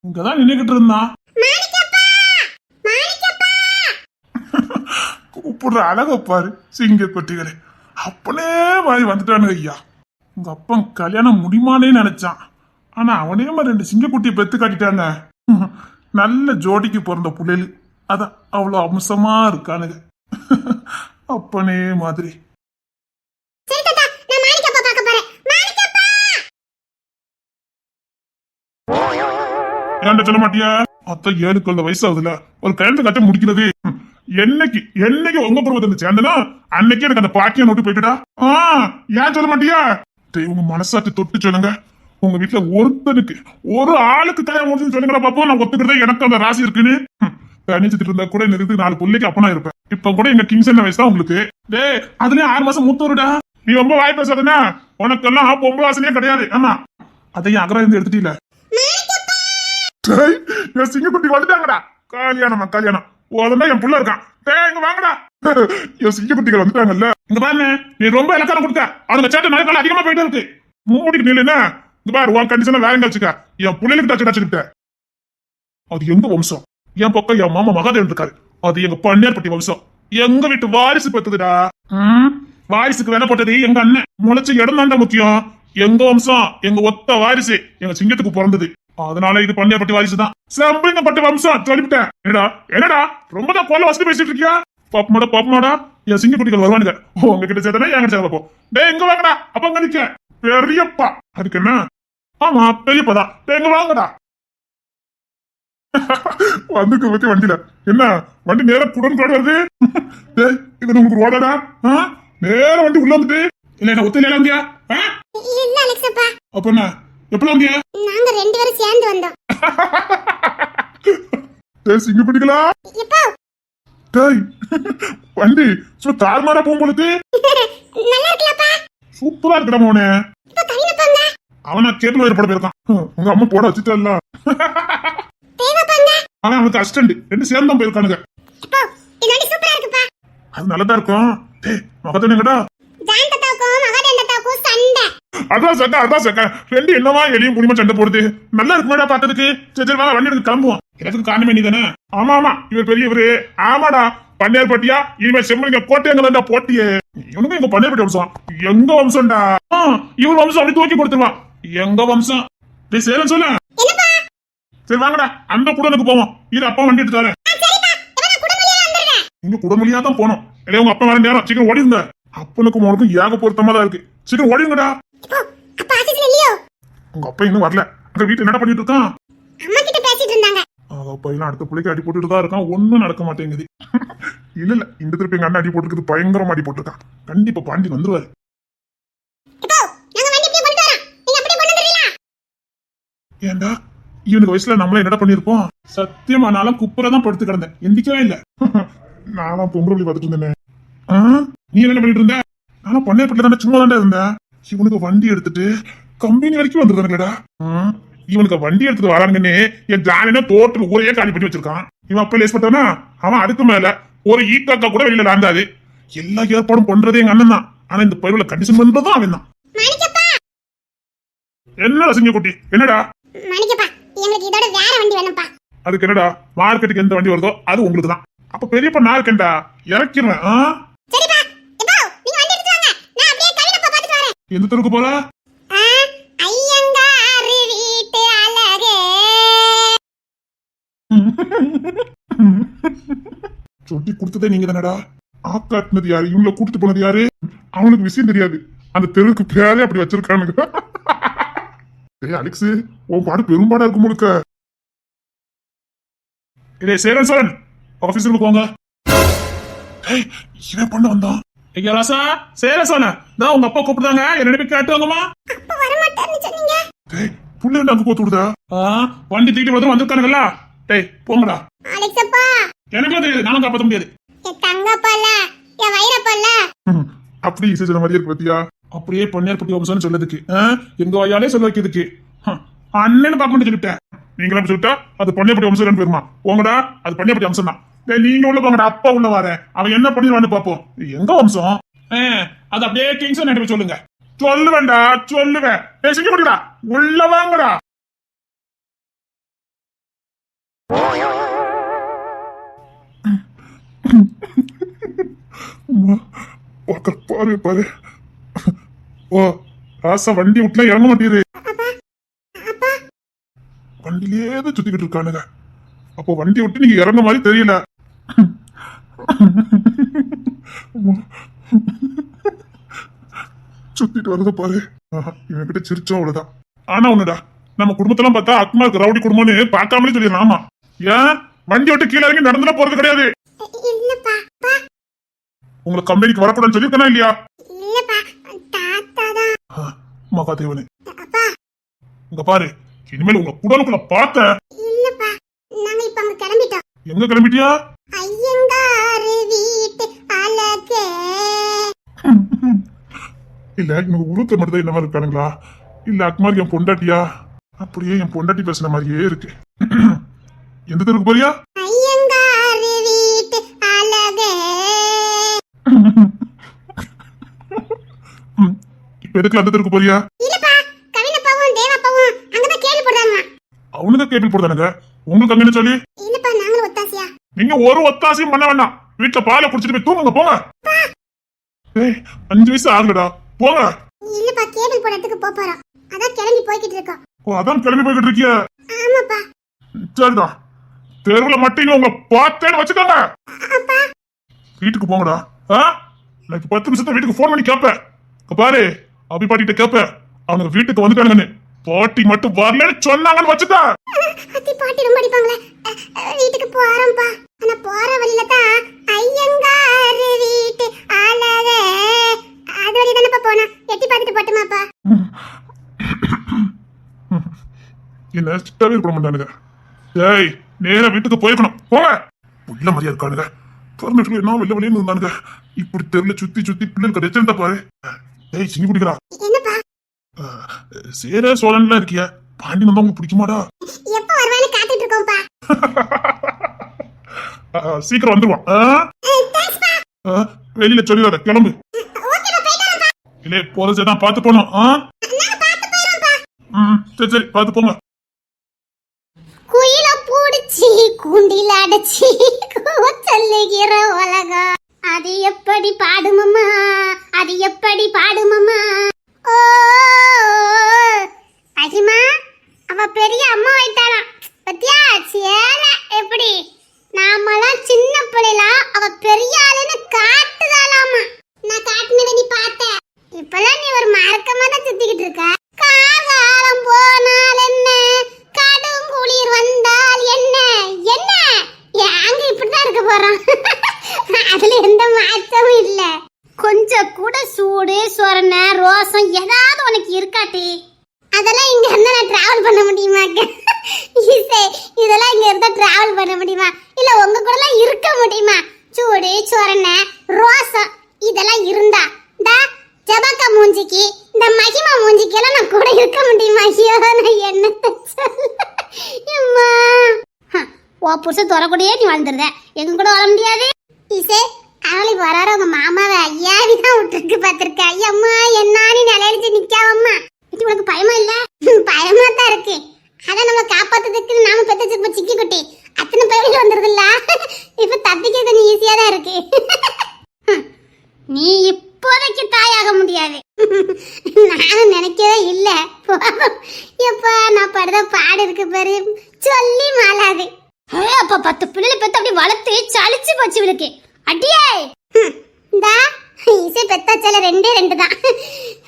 இங்கதான் நின்னுகிட்டு இருந்தான். கூப்பிடுற அழக பாரு சிங்க குட்டிகளே. அப்பனே மாதிரி வந்துட்டானுங்க ஐயா. உங்க அப்பன் கல்யாணம் முடியுமானே நினைச்சான். ஆனா அவனே மாதிரி 2 சிங்கக்குட்டியை பெத்து காட்டிட்டாங்க. நல்ல ஜோடிக்கு பிறந்த புள்ளைகள் அதான் அவ்வளவு அம்சமா இருக்கானுங்க. அப்பனே மாதிரி. சரி தாத்தா, நான் மாணிக்க அப்பா பார்க்க போறேன். மாணிக்க அப்பா. ஏன்டா சொல்ல மாட்டியா? அத்தை 7 வயசு ஆகுதுல, ஒரு கல்யாணத்தை கட்ட முடிக்கிறது. என்னைக்கு என்னைக்கு உங்க பருவத்தை வந்து சேர்ந்தனா அன்னைக்கு எனக்கு அந்த பாக்கியம் நோட்டு போயிட்டுடா. ஏன் சொல்ல மாட்டியா? உங்க மனசாட்சி தொட்டு சொல்லுங்க. உங்க வீட்டுல ஒருத்தனுக்கு ஒரு ஆளுக்கு கல்யாணம் முடிச்சுன்னு சொல்லுங்கடா பாப்போம். நான் ஒத்துக்கிறதா எனக்கு அந்த ராசி இருக்குன்னு. தனிச்சுட்டு இருந்தா கூட நிறுத்தி 4 பிள்ளைக்கு அப்பனா இருப்பேன். இப்ப கூட எங்க கிங்ஸ் வயசு தான் உங்களுக்கு. டேய் அதுலயும் 6 மாசம் மூத்தவருடா. நீ ரொம்ப வாய் பேசாதனா, உனக்கெல்லாம் பொம்பளை வாசனையே கிடையாது. ஆமா அதையும் அகரா இருந்து எடுத்துட்டீல. என் சிங்கக்குட்டி வந்துட்டாங்கடா. கல்யாணமா கல்யாணம் உடனே என் புள்ள இருக்கான். இங்க வாங்கடா. என் சிங்கக்குட்டிகள் வந்துட்டாங்கல்ல. இங்க பாருங்க, நீ ரொம்ப இலக்காரம் கொடுத்த. அவங்க சேட்டை நாளைக்கு அதிகமா போயிட்டு இருக்கு. மூடிக்கு நீல என்ன இங்க பாரு, உன் கண்டிஷனா வேற எங்க வச்சுக்க. என் பிள்ளைகளுக்கு டச்சுக்கிட்ட. அது எங்க வம்சம்? என் பக்கம் என் மாமா மகாதேவன் இருக்காரு. அது எங்க பன்னியார்பட்டி வம்சம். எங்க வீட்டு வாரிசு பெத்ததுடா. வாரிசுக்கு வேலை போட்டது எங்க அண்ணன். முளைச்ச இடம் தாண்டா முக்கியம். எங்க வம்சம், எங்க ஒத்த வாரிசு எங்க சிங்கத்துக்கு பிறந்தது. அதனால இது பன்னியார்பட்டி வாரிசு தான். செம்பிங்கப்பட்டி வம்சம் சொல்லிவிட்டேன். என்னடா ரொம்ப தான் கோல வசதி பேசிட்டு இருக்கியா? பாப்பமாடா என் சிங்கக்குட்டிகள் வருவானுங்க. உங்ககிட்ட சேர்த்தனா என்கிட்ட சேர்ப்போ. டேய் எங்க வாங்கடா. அப்ப அங்க நிக்க பெரியப்பா. அதுக்கு என்ன? ஆமா பெரியப்பா தான். எங்க வாங்கடா. வந்துக்கு பத்தி வண்டியில என்ன வண்டி நேரம் குடன் வருது. டேய் இது உங்களுக்கு ரோடா? நேரம் வண்டி உள்ள வந்துட்டு இல்ல என்ன ஒத்தையில வந்தியா? இல்ல அலெக்ஸ் அப்பா. அப்ப என்ன எப்ப வந்தியா? நாங்க 2 பேரும் சேர்ந்து வந்தோம். டேய் சிங்க பிடிக்கலா? எப்பா டேய் வண்டி சும்மா தார்மாரா போகும்போது நல்லா இருக்கலப்பா. சூப்பரா இருக்குடா மோனே. இப்ப கவினப்பாங்க அவனா கேபிள் வயர் போட போயிருக்கான். உங்க அம்மா போட வச்சுட்டல்ல. தேவப்பாங்க அவன் அவனுக்கு அசிஸ்டன்ட் 2 சேர்ந்து தான் போயிருக்கானுங்க. இப்போ இந்த வண்டி சூப்பரா இருக்குப்பா. அது நல்லதா இருக்கும். டேய் மகதனங்கடா. ஜான் தாத்தாவுக்கும் மகாதேவன் தாத்தாவுக்கும் சண்டை. அதான் சக்கா 2 என்னவா எலியும் புடிமா சண்டை போடுது. நல்லா இருக்குமாடா பாத்ததுக்கு. சரி வாங்க வண்டி எடுத்து கிளம்புவோம். எல்லாத்துக்கும் காரணமே நீ தானே. ஆமா இவர் பெரியவரு. ஆமாடா பன்னியார்பட்டியா இனிமே செம்மலிங்க கோட்டையங்கள்டா போட்டியே. இவனுக்கு எங்க பன்னியார்பட்டி வம்சம். எங்க வம்சம்டா. இவர் வம்சம் அப்படி தூக்கி கொடுத்துருவான். எங்க வம்சம். டேய் சேலம் சொல்லு. சரி வாங்கடா அந்த குடனுக்கு போவோம். இது அப்பா வண்டி எடுத்து வரேன். இங்க குடமொழியா தான் போனோம். இல்லையா உங்க அப்பா வர நேரம் சீக்கிரம் ஓடிங்க. அப்பனுக்கும் உனக்கும் ஏக பொருத்தமா தான் இருக்கு. சீக்கிரம் ஓடிங்கடா. உங்க அப்பா இன்னும் வரல. அங்க வீட்டுல என்ன பண்ணிட்டு இருக்கான்? அம்மா கிட்ட பேசிட்டு இருந்தாங்க. அப்பா எல்லாம் அடுத்த பிள்ளைக்கு அடி போட்டுட்டு தான் இருக்கான். ஒண்ணும் நடக்க மாட்டேங்குது. இல்ல இந்த திருப்பி எங்க அண்ணன் அடி போட்டுருக்கு. பயங்கரமா அடி போட்டுருக்கான். கண்டிப்பா பாண்டி வந்துருவாரு. ஏண்டா இவனுக்கு வயசுல நம்மள என்னடா பண்ணிருப்போம்? சத்தியமா நானும் குப்புறதான் படுத்து கிடந்தேன். எந்திக்கவே இல்ல. நானும் பொம்பளை பார்த்துட்டு இருந்தேன். நீ என்ன பண்ணிட்டு இருந்த? நானும் பன்னியார்பட்டில தானே சும்மா தாண்டா இருந்தேன். இவனுக்கு வண்டி எடுத்துட்டு கம்பெனி வரைக்கும் வந்துருக்கானுங்கடா. இவனுக்கு வண்டி எடுத்துட்டு வரானுங்கன்னு என் ஜாலினா தோட்டல் ஊரையே காலி பண்ணி வச்சிருக்கான். இவன் அப்ப லேஸ் பண்ணா அவன் அதுக்கு மேல ஒரு ஈக்காக்கா கூட வெளியில லாண்டாது. எல்லா ஏற்பாடும் பண்றதே எங்க அண்ணன் தான். ஆனா இந்த பருவல கண்டிஷன் பண்றதும் அவன் தான். என்னடா சிங்கக்குட்டி என்னடா? அதுக்கு என்னடா மார்க்கெட்டுக்கு எந்த வண்டி வருதோ அது உங்களுக்கு தான். அப்ப பெரியப்பா நான் இருக்கேன்டா இறக்கிடுவேன். எந்த தெருக்கு போற? ஆ, ஐயங்காரு வீட்டு அழகே. சொட்டி கொடுத்ததே நீங்க தானடா. ஆக்காட்டினது யாரு? இவங்கள கூட்டிட்டு போனது யாரு? அவனுக்கு விஷயம் தெரியாது. அந்த தெருவுக்கு பேரே அப்படி வச்சிருக்கானுங்க. ஏய் அலெக்ஸ், உன் பாடு பெரும்பாடா இருக்கும் முழுக்க. இதே சேரன் சார் ஆபீஸுக்கு போங்க. ஏய் இவன் பண்ண வந்தான். ஐயா ராசா, சேரன் சார் நான் உங்க அப்பா கூப்பிடுறாங்க. என்ன போய் கேட்டுவாங்கம்மா. அப்ப வர மாட்டாருன்னு சொன்னீங்க. டேய் புள்ள என்ன அங்க போட்டு விடுதா? வண்டி தூக்கிட்டு வந்திருக்கானுங்களா? டேய் போங்கடா. அலெக்ஸ் அப்பா, எனக்கும் தெரியாது, நானும் காப்பாற்ற முடியாது. என் தங்கப்பால, என் வைரப்பால. அப்படி இசை சொன்ன மாதிரி இருக்கு பத்தியா? அப்படியே பொன்னியார் பட்டி வம்சம்னு சொல்லதுக்கு எங்க வாயாலே சொல்ல வைக்கிறதுக்கு அண்ணன்னு பார்க்க முடியும் சொல்லிட்டேன். நீங்களும் சொல்லிட்டா அது பொன்னியார் பட்டி வம்சம் பேருமா? போங்கடா, அது பொன்னியார் பட்டி வம்சம் தான். நீங்க உள்ள போங்கடா, அப்பா உள்ள வரேன். அவன் என்ன பண்ணிடுவான்னு பாப்போம். எங்க வம்சம்? அது அப்படியே கிங்ஸ் போய் சொல்லுங்க. சொல்லுவேன்டா, சொல்லுவேன். பேசிக்க முடியடா, உள்ள வாங்கடா. பாரு பாரு. ஓ ராசா, வண்டி விட்டுல இறங்க மாட்டேரு. வண்டியிலே தான் சுத்திக்கிட்டு இருக்கானுங்க. அப்போ வண்டி விட்டு நீங்க இறங்க மாதிரி தெரியல. சுத்திட்டு வரத பாரு. இவன் கிட்ட சிரிச்சோம் அவ்வளவுதான். ஆனா ஒண்ணுடா, நம்ம குடும்பத்தெல்லாம் பார்த்தா அக்மாருக்கு ரவுடி குடும்பம்னு பார்க்காமலே சொல்லிடலாம். ஆமா, ஏன் வண்டி விட்டு கீழே இறங்கி நடந்துலாம் போறது கிடையாது. இல்லப்பா, உங்களை கம்பெனிக்கு வரக்கூடாதுன்னு சொல்லியிருக்கா இல்லையா? இல்லப்பா, தாத்தா தான். மகாதேவனு, அப்பா, இங்க பாரு, இனிமேல் உங்க குடலுக்குள்ள பார்த்த. இல்லப்பா, நாங்க இப்ப அங்க கிளம்பிட்டோம். எங்க கிளம்பிட்டியா? ஐயங்காரு வீட்டு அழகே. இல்ல இவங்க உருவத்தை மட்டும் தான் இந்த மாதிரி இருக்கானுங்களா? இல்ல அக்மார் என் பொண்டாட்டியா? அப்படியே என் பொண்டாட்டி பேசுன மாதிரியே இருக்கு. எந்த தெருக்கு போறியா? ஐயங்காரு வீட்டு அழகே. இப்ப எதுக்கு அந்த தெருக்கு போறியா? இல்லப்பா, கவினப்பாவும் தேவாப்பாவும் அங்கதான் கேள்வி போடுறாங்க. அவனுக்கு கேபிள் போடுறானுங்க, உங்களுக்கு அங்க என்ன சொல்லி? இல்லப்பா, நாங்களும் ஒத்தாசியா. நீங்க ஒரு ஒத்தாசையும் பண்ண வேண்டாம். வீட்டுல பாலை குடிச்சிட்டு போய் தூங்குங்க, போங்க. ஏய் 5 வயசு ஆகலடா, போங்க. இல்லப்பா, கேபிள் போடுறதுக்கு போறோம். அதான் கிளம்பி போய்கிட்டு இருக்கோம். ஓ அதான் கிளம்பி போய்கிட்டு இருக்கிய? ஆமாப்பா. சரிதான், தெருவுல மட்டும் உங்க பார்த்தேன்னு வச்சுக்கோங்க. வீட்டுக்கு போங்கடா. எனக்கு 10 நிமிஷத்துல வீட்டுக்கு போன் பண்ணி கேப்பேன். பாரு, அபி பாட்டிட்ட கேப்பேன், அவனுக்கு வீட்டுக்கு வந்துட்டானுங்கன்னு. பாட்டி மட்டும் வரலன்னு சொன்னாங்கன்னு வச்சுக்கா. அத்தி பாட்டி ரொம்ப அடிப்பாங்களே. வீட்டுக்கு போறோம்ப்பா. ஆனா போற வழியில தான் ஐயங்காரு வீட்டு அழகே. அது வழி தானப்பா போனா. எட்டி பார்த்துட்டு போட்டுமாப்பா. என்ன சிட்டாவே இருக்க மாட்டானுங்க. ஏய் நேரா வீட்டுக்கு போயிருக்கணும், போங்க. உள்ள மாதிரியா இருக்கானுங்க. திறந்துட்டு என்ன வெளில வெளியே இருந்தானுங்க. இப்படி தெருல சுத்தி சுத்தி பிள்ளைங்க ரெச்சல்ட்ட பாரு. ஏய் சிங்கி பிடிக்கிறா. என்னப்பா? சேர சோழன்லாம் இருக்கிய, பாண்டி வந்தா உங்களுக்கு பிடிக்குமாடா? எப்ப வருவான்னு காத்துட்டு இருக்கோம்ப்பா. சீக்கிரம் வந்துருவான். வெளியில சொல்லிடாத, கிளம்பு. இல்லே போறதுதான் பார்த்து போனோம். சரி சரி பார்த்து போங்க. குயில பூடிச்சி கூண்டில அடைச்சி சொல்லுகிற உலகம் அது எப்படி பாடுமம்மா, அது எப்படி பாடுமம்மா. ஓ அஜிமா, அவ பெரிய அம்மா வைத்தாளாம் பத்தியா? சேல எப்படி நாமெல்லாம் சின்ன பிள்ளைலாம் அவ பெரிய ஆளுன்னு காட்டுதாலாமா. நான் காட்டினதை நீ பார்த்த. இப்பெல்லாம் நீ ஒரு மறக்கமா தான் சுத்திக்கிட்டு இருக்க. காலம் போனால் என்ன, கடும் குளிர் வந்தால் என்ன, என்ன ஏங்க இப்படிதான் இருக்க போறோம். அதுல எந்த மாற்றமும் இல்ல. கொஞ்சம் கூட சூடு சொரணை ரோசம் ஏதாவது உனக்கு இருக்காட்டி அதெல்லாம் இங்க இருந்தா நான் டிராவல் பண்ண முடியுமா? இதெல்லாம் இங்க இருந்தா டிராவல் பண்ண முடியுமா? இல்ல உங்க கூட எல்லாம் இருக்க முடியுமா? சூடு சொரணை ரோசம் இதெல்லாம் இருந்தா ஜபாக்கா மூஞ்சிக்கு இந்த மகிமா மூஞ்சிக்கு எல்லாம் நான் கூட இருக்க முடியுமா? ஐயோ நான் என்னத்த சொல்ல. ஓ புருஷன் துறக்கூடியே நீ வாழ்ந்துருத, எங்க கூட வாழ முடியாது. இசே அவளுக்கு வராற உங்க மாமாவை ஐயாவி தான் விட்டுருக்கு பார்த்திருக்க. ஐயம்மா என்னான்னு நிலையடிச்சு நிக்காவம்மா. இது உனக்கு பயமா இல்ல? பயமா தான் இருக்கு. அதான் நம்ம காப்பாத்துறதுக்கு நாம பெத்த சிக்கி குட்டி அத்தனை பேருக்கு வந்துருது இல்ல. இப்ப தப்பிக்கிறது கொஞ்சம் ஈஸியா தான் இருக்கு. நீ இப்போதைக்கு தாயாக முடியாது. படுத பாடு இருக்கு பாரு, சொல்லி மாளாது. அப்ப 10 பிள்ளைகளை பெத்து அப்படி வளர்த்து சலிச்சு போச்சு இவளுக்கு. அடியே இந்தா இசை பெத்தாச்சால 2 தான்.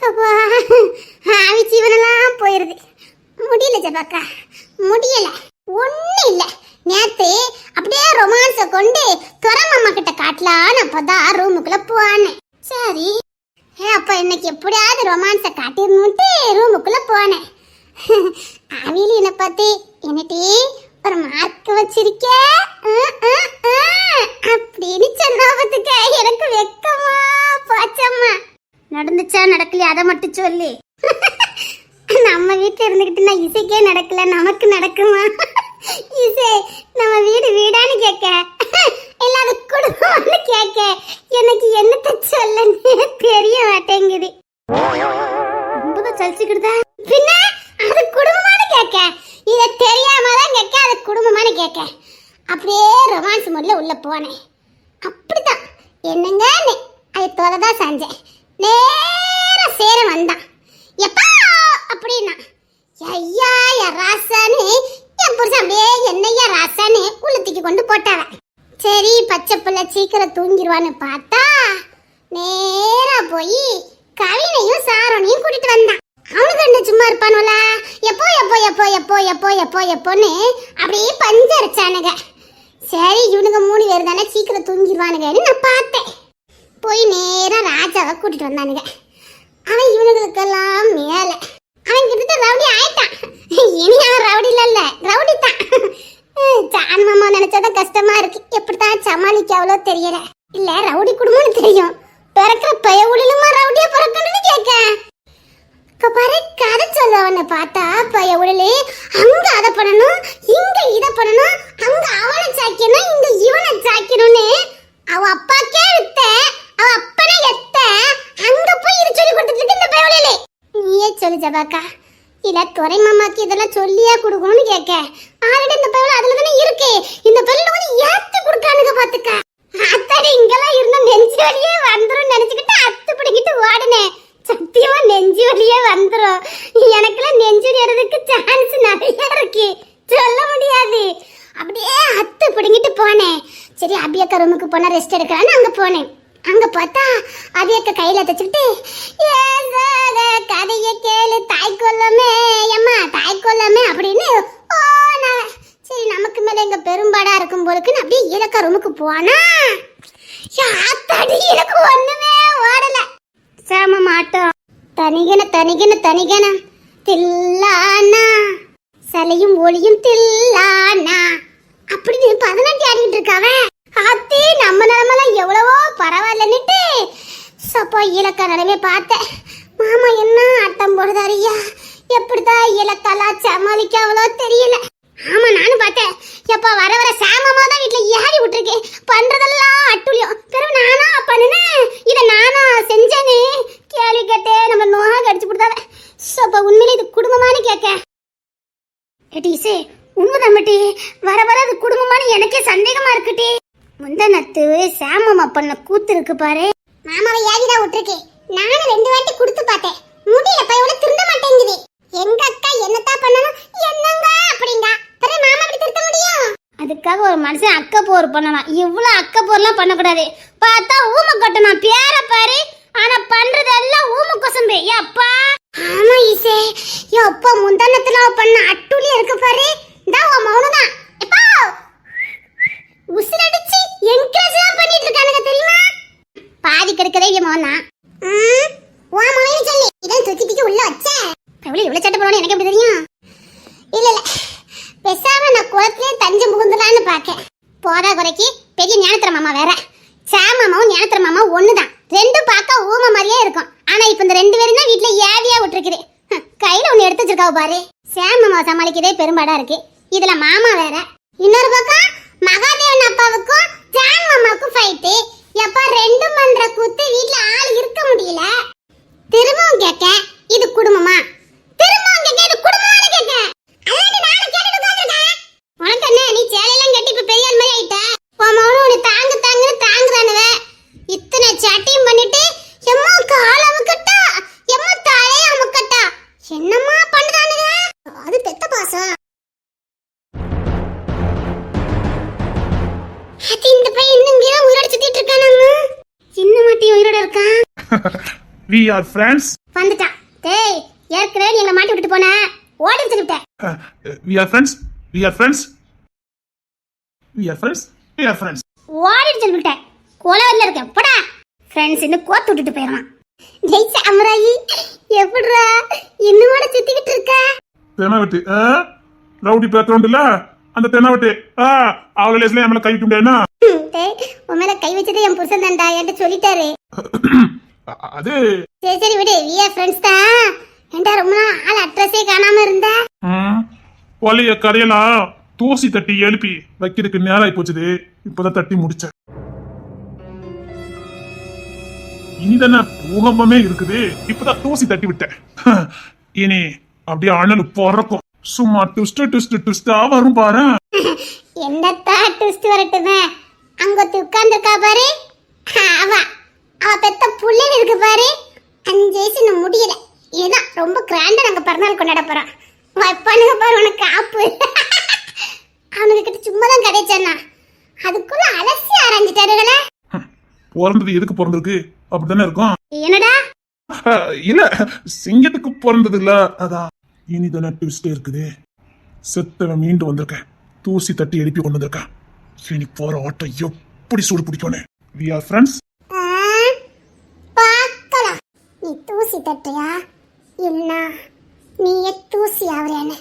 அப்பா, ஆவி ஜீவனெல்லாம் போயிருது. முடியல ஜபாக்கா, முடியல. ஒண்ணு இல்ல, நேத்து அப்படியே ரொமான்ஸ கொண்டு துரமாமா கிட்ட காட்டலான்னு அப்பதான் ரூமுக்குள்ள போனேன். சரி, அப்ப இன்னைக்கு எப்படியாவது ரொமான்ஸ காட்டிடணும்ட்டு ரூமுக்குள்ள போனேன். அவிலி என்ன பார்த்து, என்னட்டி ஒரு மார்க் வச்சிருக்க அப்படின்னு சொன்னாபத்துக்க எனக்கு வெக்கமா போச்சம்மா. நடந்துச்சா நடக்கலையா அதை மட்டும் சொல்லி. நம்ம வீட்டுல இருந்துகிட்டு நான் இசைக்கே நடக்கல, நமக்கு நடக்குமா? இசை நம்ம வீடு வீடான்னு கேட்க, இல்லாத குடும்பம்னு கேட்க, எனக்கு என்னத்த சொல்லன்னு தெரிய மாட்டேங்குது. ரொம்பதான் சலிச்சுக்கிட்டுதா. பின்ன அது குடும்பமானு கேட்க, இத தெரியாமதான் கேட்க, அது குடும்பமானு கேட்க. அப்படியே ரொமான்ஸ் மோட்ல உள்ள போனேன். அப்படிதான் என்னங்க அது தொலைதான் செஞ்சேன். நேரா சேர வந்தான். எப்பா அப்படின்னா, ஐயா ராசான்னு என் புருஷன் அப்படியே என்னையா ராசான்னு உளுத்திக்கு கொண்டு போட்டாவ. சரி பச்சை பிள்ளை சீக்கிரம் தூங்கிடுவான்னு பார்த்தா நேரா போய் கவினையும் சாரனையும் கூட்டிட்டு வந்தான். அவனுக்கு என்ன சும்மா இருப்பானுல, எப்போ எப்போ எப்போ எப்போ எப்போ எப்போ எப்போன்னு அப்படியே பஞ்சரிச்சானுங்க. சரி இவனுங்க 3 பேர் தானே சீக்கிரம் தூங்கிடுவானுங்கன்னு நான் பார்த்தேன். போய் நேரா ராஜாவை கூட்டிட்டு வந்தானுங்க. அவன் இவனுங்களுக்கெல்லாம் மேல, அவன் கிட்ட ரவுடி ஆயிட்டான். இனி அவன் ரவுடி இல்ல, ரவுடி தான். ஜான் மாமா நினைச்சாதான் கஷ்டமா இருக்கு, எப்படித்தான் சமாளிக்க அவ்வளோ தெரியல. இல்ல ரவுடி குடும்பம்னு தெரியும், பிறக்கிற பய உடலுமா ரவுடியா பிறக்கணும்னு கேட்க. இப்ப பாரு கதை சொல்லவன்னு பார்த்தா பய உடலு அங்க அதை பண்ணணும், இங்க இதை பண்ணணும், அங்க அவனை சாக்கணும், இங்க இவனை சாக்கணும்னு அவ அப்பாக்கே வித்த, அவ அப்பனே எத்த, அங்க போய் இது சொல்லி கொடுத்துட்டு இருக்கு இந்த பயவலையிலே. நீயே சொல்லு ஜபாக்கா, இல்ல துறை மாமாக்கு இதெல்லாம் சொல்லியா கொடுக்கணும்னு கேட்க. ஆல்ரெடி இந்த பயவலை அதுல தானே இருக்கு, இந்த பயவலை வந்து ஏத்து கொடுக்கானுங்க பாத்துக்க. அத்தாடி இங்கெல்லாம் இருந்தா நெஞ்சு வலியே வந்துரும் நினைச்சுக்கிட்டு அத்து பிடிக்கிட்டு ஓடுனேன். சத்தியமா நெஞ்சு வலியே வந்துரும். எனக்கெல்லாம் நெஞ்சு ஏறதுக்கு சான்ஸ் நிறைய இருக்கு, சொல்ல முடியாது. அப்படியே அத்து பிடிங்கிட்டு போனேன். சரி அபியக்கா ரூமுக்கு போனா ரெஸ்ட் எடுக்கலான்னு அங்க போனேன். அங்க பார்த்தா அபியக்கா கையில தச்சுக்கிட்டு, கதைய கேளு தாய் கொல்லமே அம்மா தாய் கொல்லமே அப்படின்னு ஓனாவ. சரி நமக்கு மேல எங்க பெரும்பாடா இருக்கும் போலுக்குன்னு அப்படியே இலக்கா ரூமுக்கு போனா யாத்தாடி எனக்கு ஒண்ணுமே ஓடல. சேம மாட்டோம். தனிகன தனிகன தனிகன தில்லானா சலையும் ஒளியும் தில்லானா அப்படின்னு 18 ஆடிட்டு இருக்காவ. ஆத்தி நம்ம நிலமெல்லாம் எவ்வளவோ பரவாயில்லன்னுட்டு சப்பா இலக்கா நிலவே பார்த்தேன். மாமா என்ன ஆட்டம் போடுதாரியா, எப்படிதான் இலக்கெல்லாம் சமாளிக்க அவ்வளோ தெரியல. ஆமா நானும் பார்த்தேன். எப்ப வர வர சாமமா தான் வீட்டுல ஏறி விட்டுருக்கு, பண்றதெல்லாம் அட்டுழியம். பிறகு நானா பண்ணுனேன், இதை நானா செஞ்சேன்னு கேள்வி கேட்டே நம்ம நோக கடிச்சு கொடுத்தாவ. அப்ப உண்மையில இது குடும்பமானு கேட்க. ஏட்டி இசை உண்மைதான் மட்டி, வர வர அது குடும்பமானு எனக்கே சந்தேகமா இருக்குட்டி. முந்தனத்து சாமமா பண்ண கூத்து இருக்கு பாரு. மாமாவை ஏறிதான் விட்டுருக்கு, நானும் 2 வாட்டி கொடுத்து பார்த்தேன், முடியல பையோட திருந்த மாட்டேங்குது. எங்க அக்கா என்னத்தான் பண்ணணும் என்னங்க அப்படிங்க, பிறகு மாமா அப்படி திருத்த முடியும்? அதுக்காக ஒரு மனுஷன் அக்கப்போர் பண்ணலாம், இவ்வளவு அக்கப்போர்லாம் பண்ணக்கூடாது. பார்த்தா ஊமை கட்டணும் பேர பாரு, ஆனா பண்றது எல்லாம் ஊமை கொசம்பு. அப்பா ஆமா ஈசே, எப்பா முந்தானத்துல பண்ண அட்டுலி இருக்கு பாரு, இந்த மௌனதான் எப்பா உசிரடிச்சு என்கரேஜ்லாம் பண்ணிட்டு இருக்கானுங்க தெரியுமா? பாதி கெடுக்கதே இவன் மௌனா. வா மௌனி சொல்லி இதான் தூக்கி தூக்கி உள்ள வச்சே. கவலை இவ்வளவு சட்டை போடணும் எனக்கு எப்படி தெரியும்? இல்ல இல்ல பெசாம நான் குளத்திலே தஞ்சம் புகுந்தலான்னு பாக்கேன். போதா குறைக்கு பெரிய ஞானத்திர மாமா வேற, சாமாமாவும் ஞானத்திர மாமா ஒண்ணுதான், 2 பார்க்க ஊமை மாதிரியே இருக்கும். ஆனா இப்ப இந்த 2 பேரும் தான் வீட்டுல ஏவியா விட்டுருக்குது. கையில ஒண்ணு எடுத்து வச்சிருக்காவ பாரு. சாமாமா சமாளிக்கதே பெரும்பாடா இருக்கு, இதுல மாமா வேற. இன்னொரு பக்கம் மகாதேவன் அப்பாவுக்கும் ஜான் மாமாவுக்கும் ஃபைட்டு. எப்ப 2 மன்ற கூத்து வீட்டுல ஆள் இருக்க முடியல. திரும்பவும் கேட்க இது குடும்பமா, திரும்பவும் கேட்க இது குடும்பமானு கேட்க. அல்லாட்டி நானும் கேட்டுட்டு உட்கார்ந்திருக்கேன். உனக்கு என்ன, நீ சேலையெல்லாம் கட்டி இப்ப பெரிய ஆள் மாதிரி ஆயிட்ட. உன் மௌனம் உன்னை தாங்கு தாங்குன்னு தாங்குறானுவ. இத்தனை சட்டியும் பண்ணிட்டு எம்மா கால அமுக்கட்டா, எம்மா தலைய அமுக்கட்டா, என்னம்மா பண்ணுதானுங்க? அது பெத்த பாசம். We are friends. வந்துட்டான். டேய் ஏற்கனவே நீ எங்களை மாட்டி விட்டுட்டு போன ஓடின்னு சொல்லிவிட்டேன். We are friends. We are friends. We are friends. We are friends. ஓடின்னு சொல்லிவிட்டேன். கோலவரில் இருக்கேன் போடா. ஃப்ரெண்ட்ஸ் இன்னும் கோத்து விட்டுட்டு போயிடலாம். ஜெய் சாமராயி எப்படிரா இன்னும் சுத்திக்கிட்டு இருக்க? தெனாவட்டு ரவுடி பேக்ரவுண்ட்ல அந்த தெனாவட்டு அவளை லேஸ்ல நம்மள கை விட்டுண்டேனா? டேய் உன் மேல கை வச்சதே என் புருஷன் தான்டா என்கிட்ட சொல்லிட்டாரு. அது சரி சரி விடு. வி ஆர் ஃப்ரெண்ட்ஸ் தான். ஏன்டா ரொம்ப நாள் ஆள் அட்ரஸே காணாம இருந்த? ஒலைய கரையெல்லாம் தூசி தட்டி எழுப்பி வைக்கிறதுக்கு நேரம் ஆகி போச்சுது. இப்பதான் தட்டி முடிச்சேன். இனிதான பூகம்பமே இருக்குது. இப்பதான் தூசி தட்டி விட்டேன். இனி அப்படியே அனல் பறக்கும். சும்மா ட்விஸ்ட் ட்விஸ்ட் ட்விஸ்டா வரும் பாரு. என்னத்தா ட்விஸ்ட் வரட்டுமே. அங்க உட்கார்ந்துருக்கா பாரு. அவ பெத்த புள்ளைங்க இருக்கு பாரு. 5 வயசு இன்னும் முடியல. இதுதான் ரொம்ப கிராண்டா நாங்க பிறநாள் கொண்டாட போறோம். வைப்பானுங்க பாரு உனக்கு ஆப்பு. அவனுக்கு கிட்ட சும்மா தான் கிடைச்சானா அதுக்குள்ள அலசி ஆரம்பிச்சிட்டாருங்களே. பிறந்தது எதுக்கு பிறந்திருக்கு அப்படித்தானே இருக்கும். என்னடா இல்ல சிங்கத்துக்கு பிறந்தது இல்ல. அதான் இனிதான ட்விஸ்ட் இருக்குது. செத்தவன் மீண்டு வந்திருக்கேன். தூசி தட்டி எழுப்பி கொண்டு வந்திருக்கேன். இனி போற ஆட்டம் எப்படி சூடு பிடிக்கணும். We are friends. பார்க்கலாம். நீ தூசி தட்டுறியா இல்ல நீயே தூசி ஆவறியான்னு.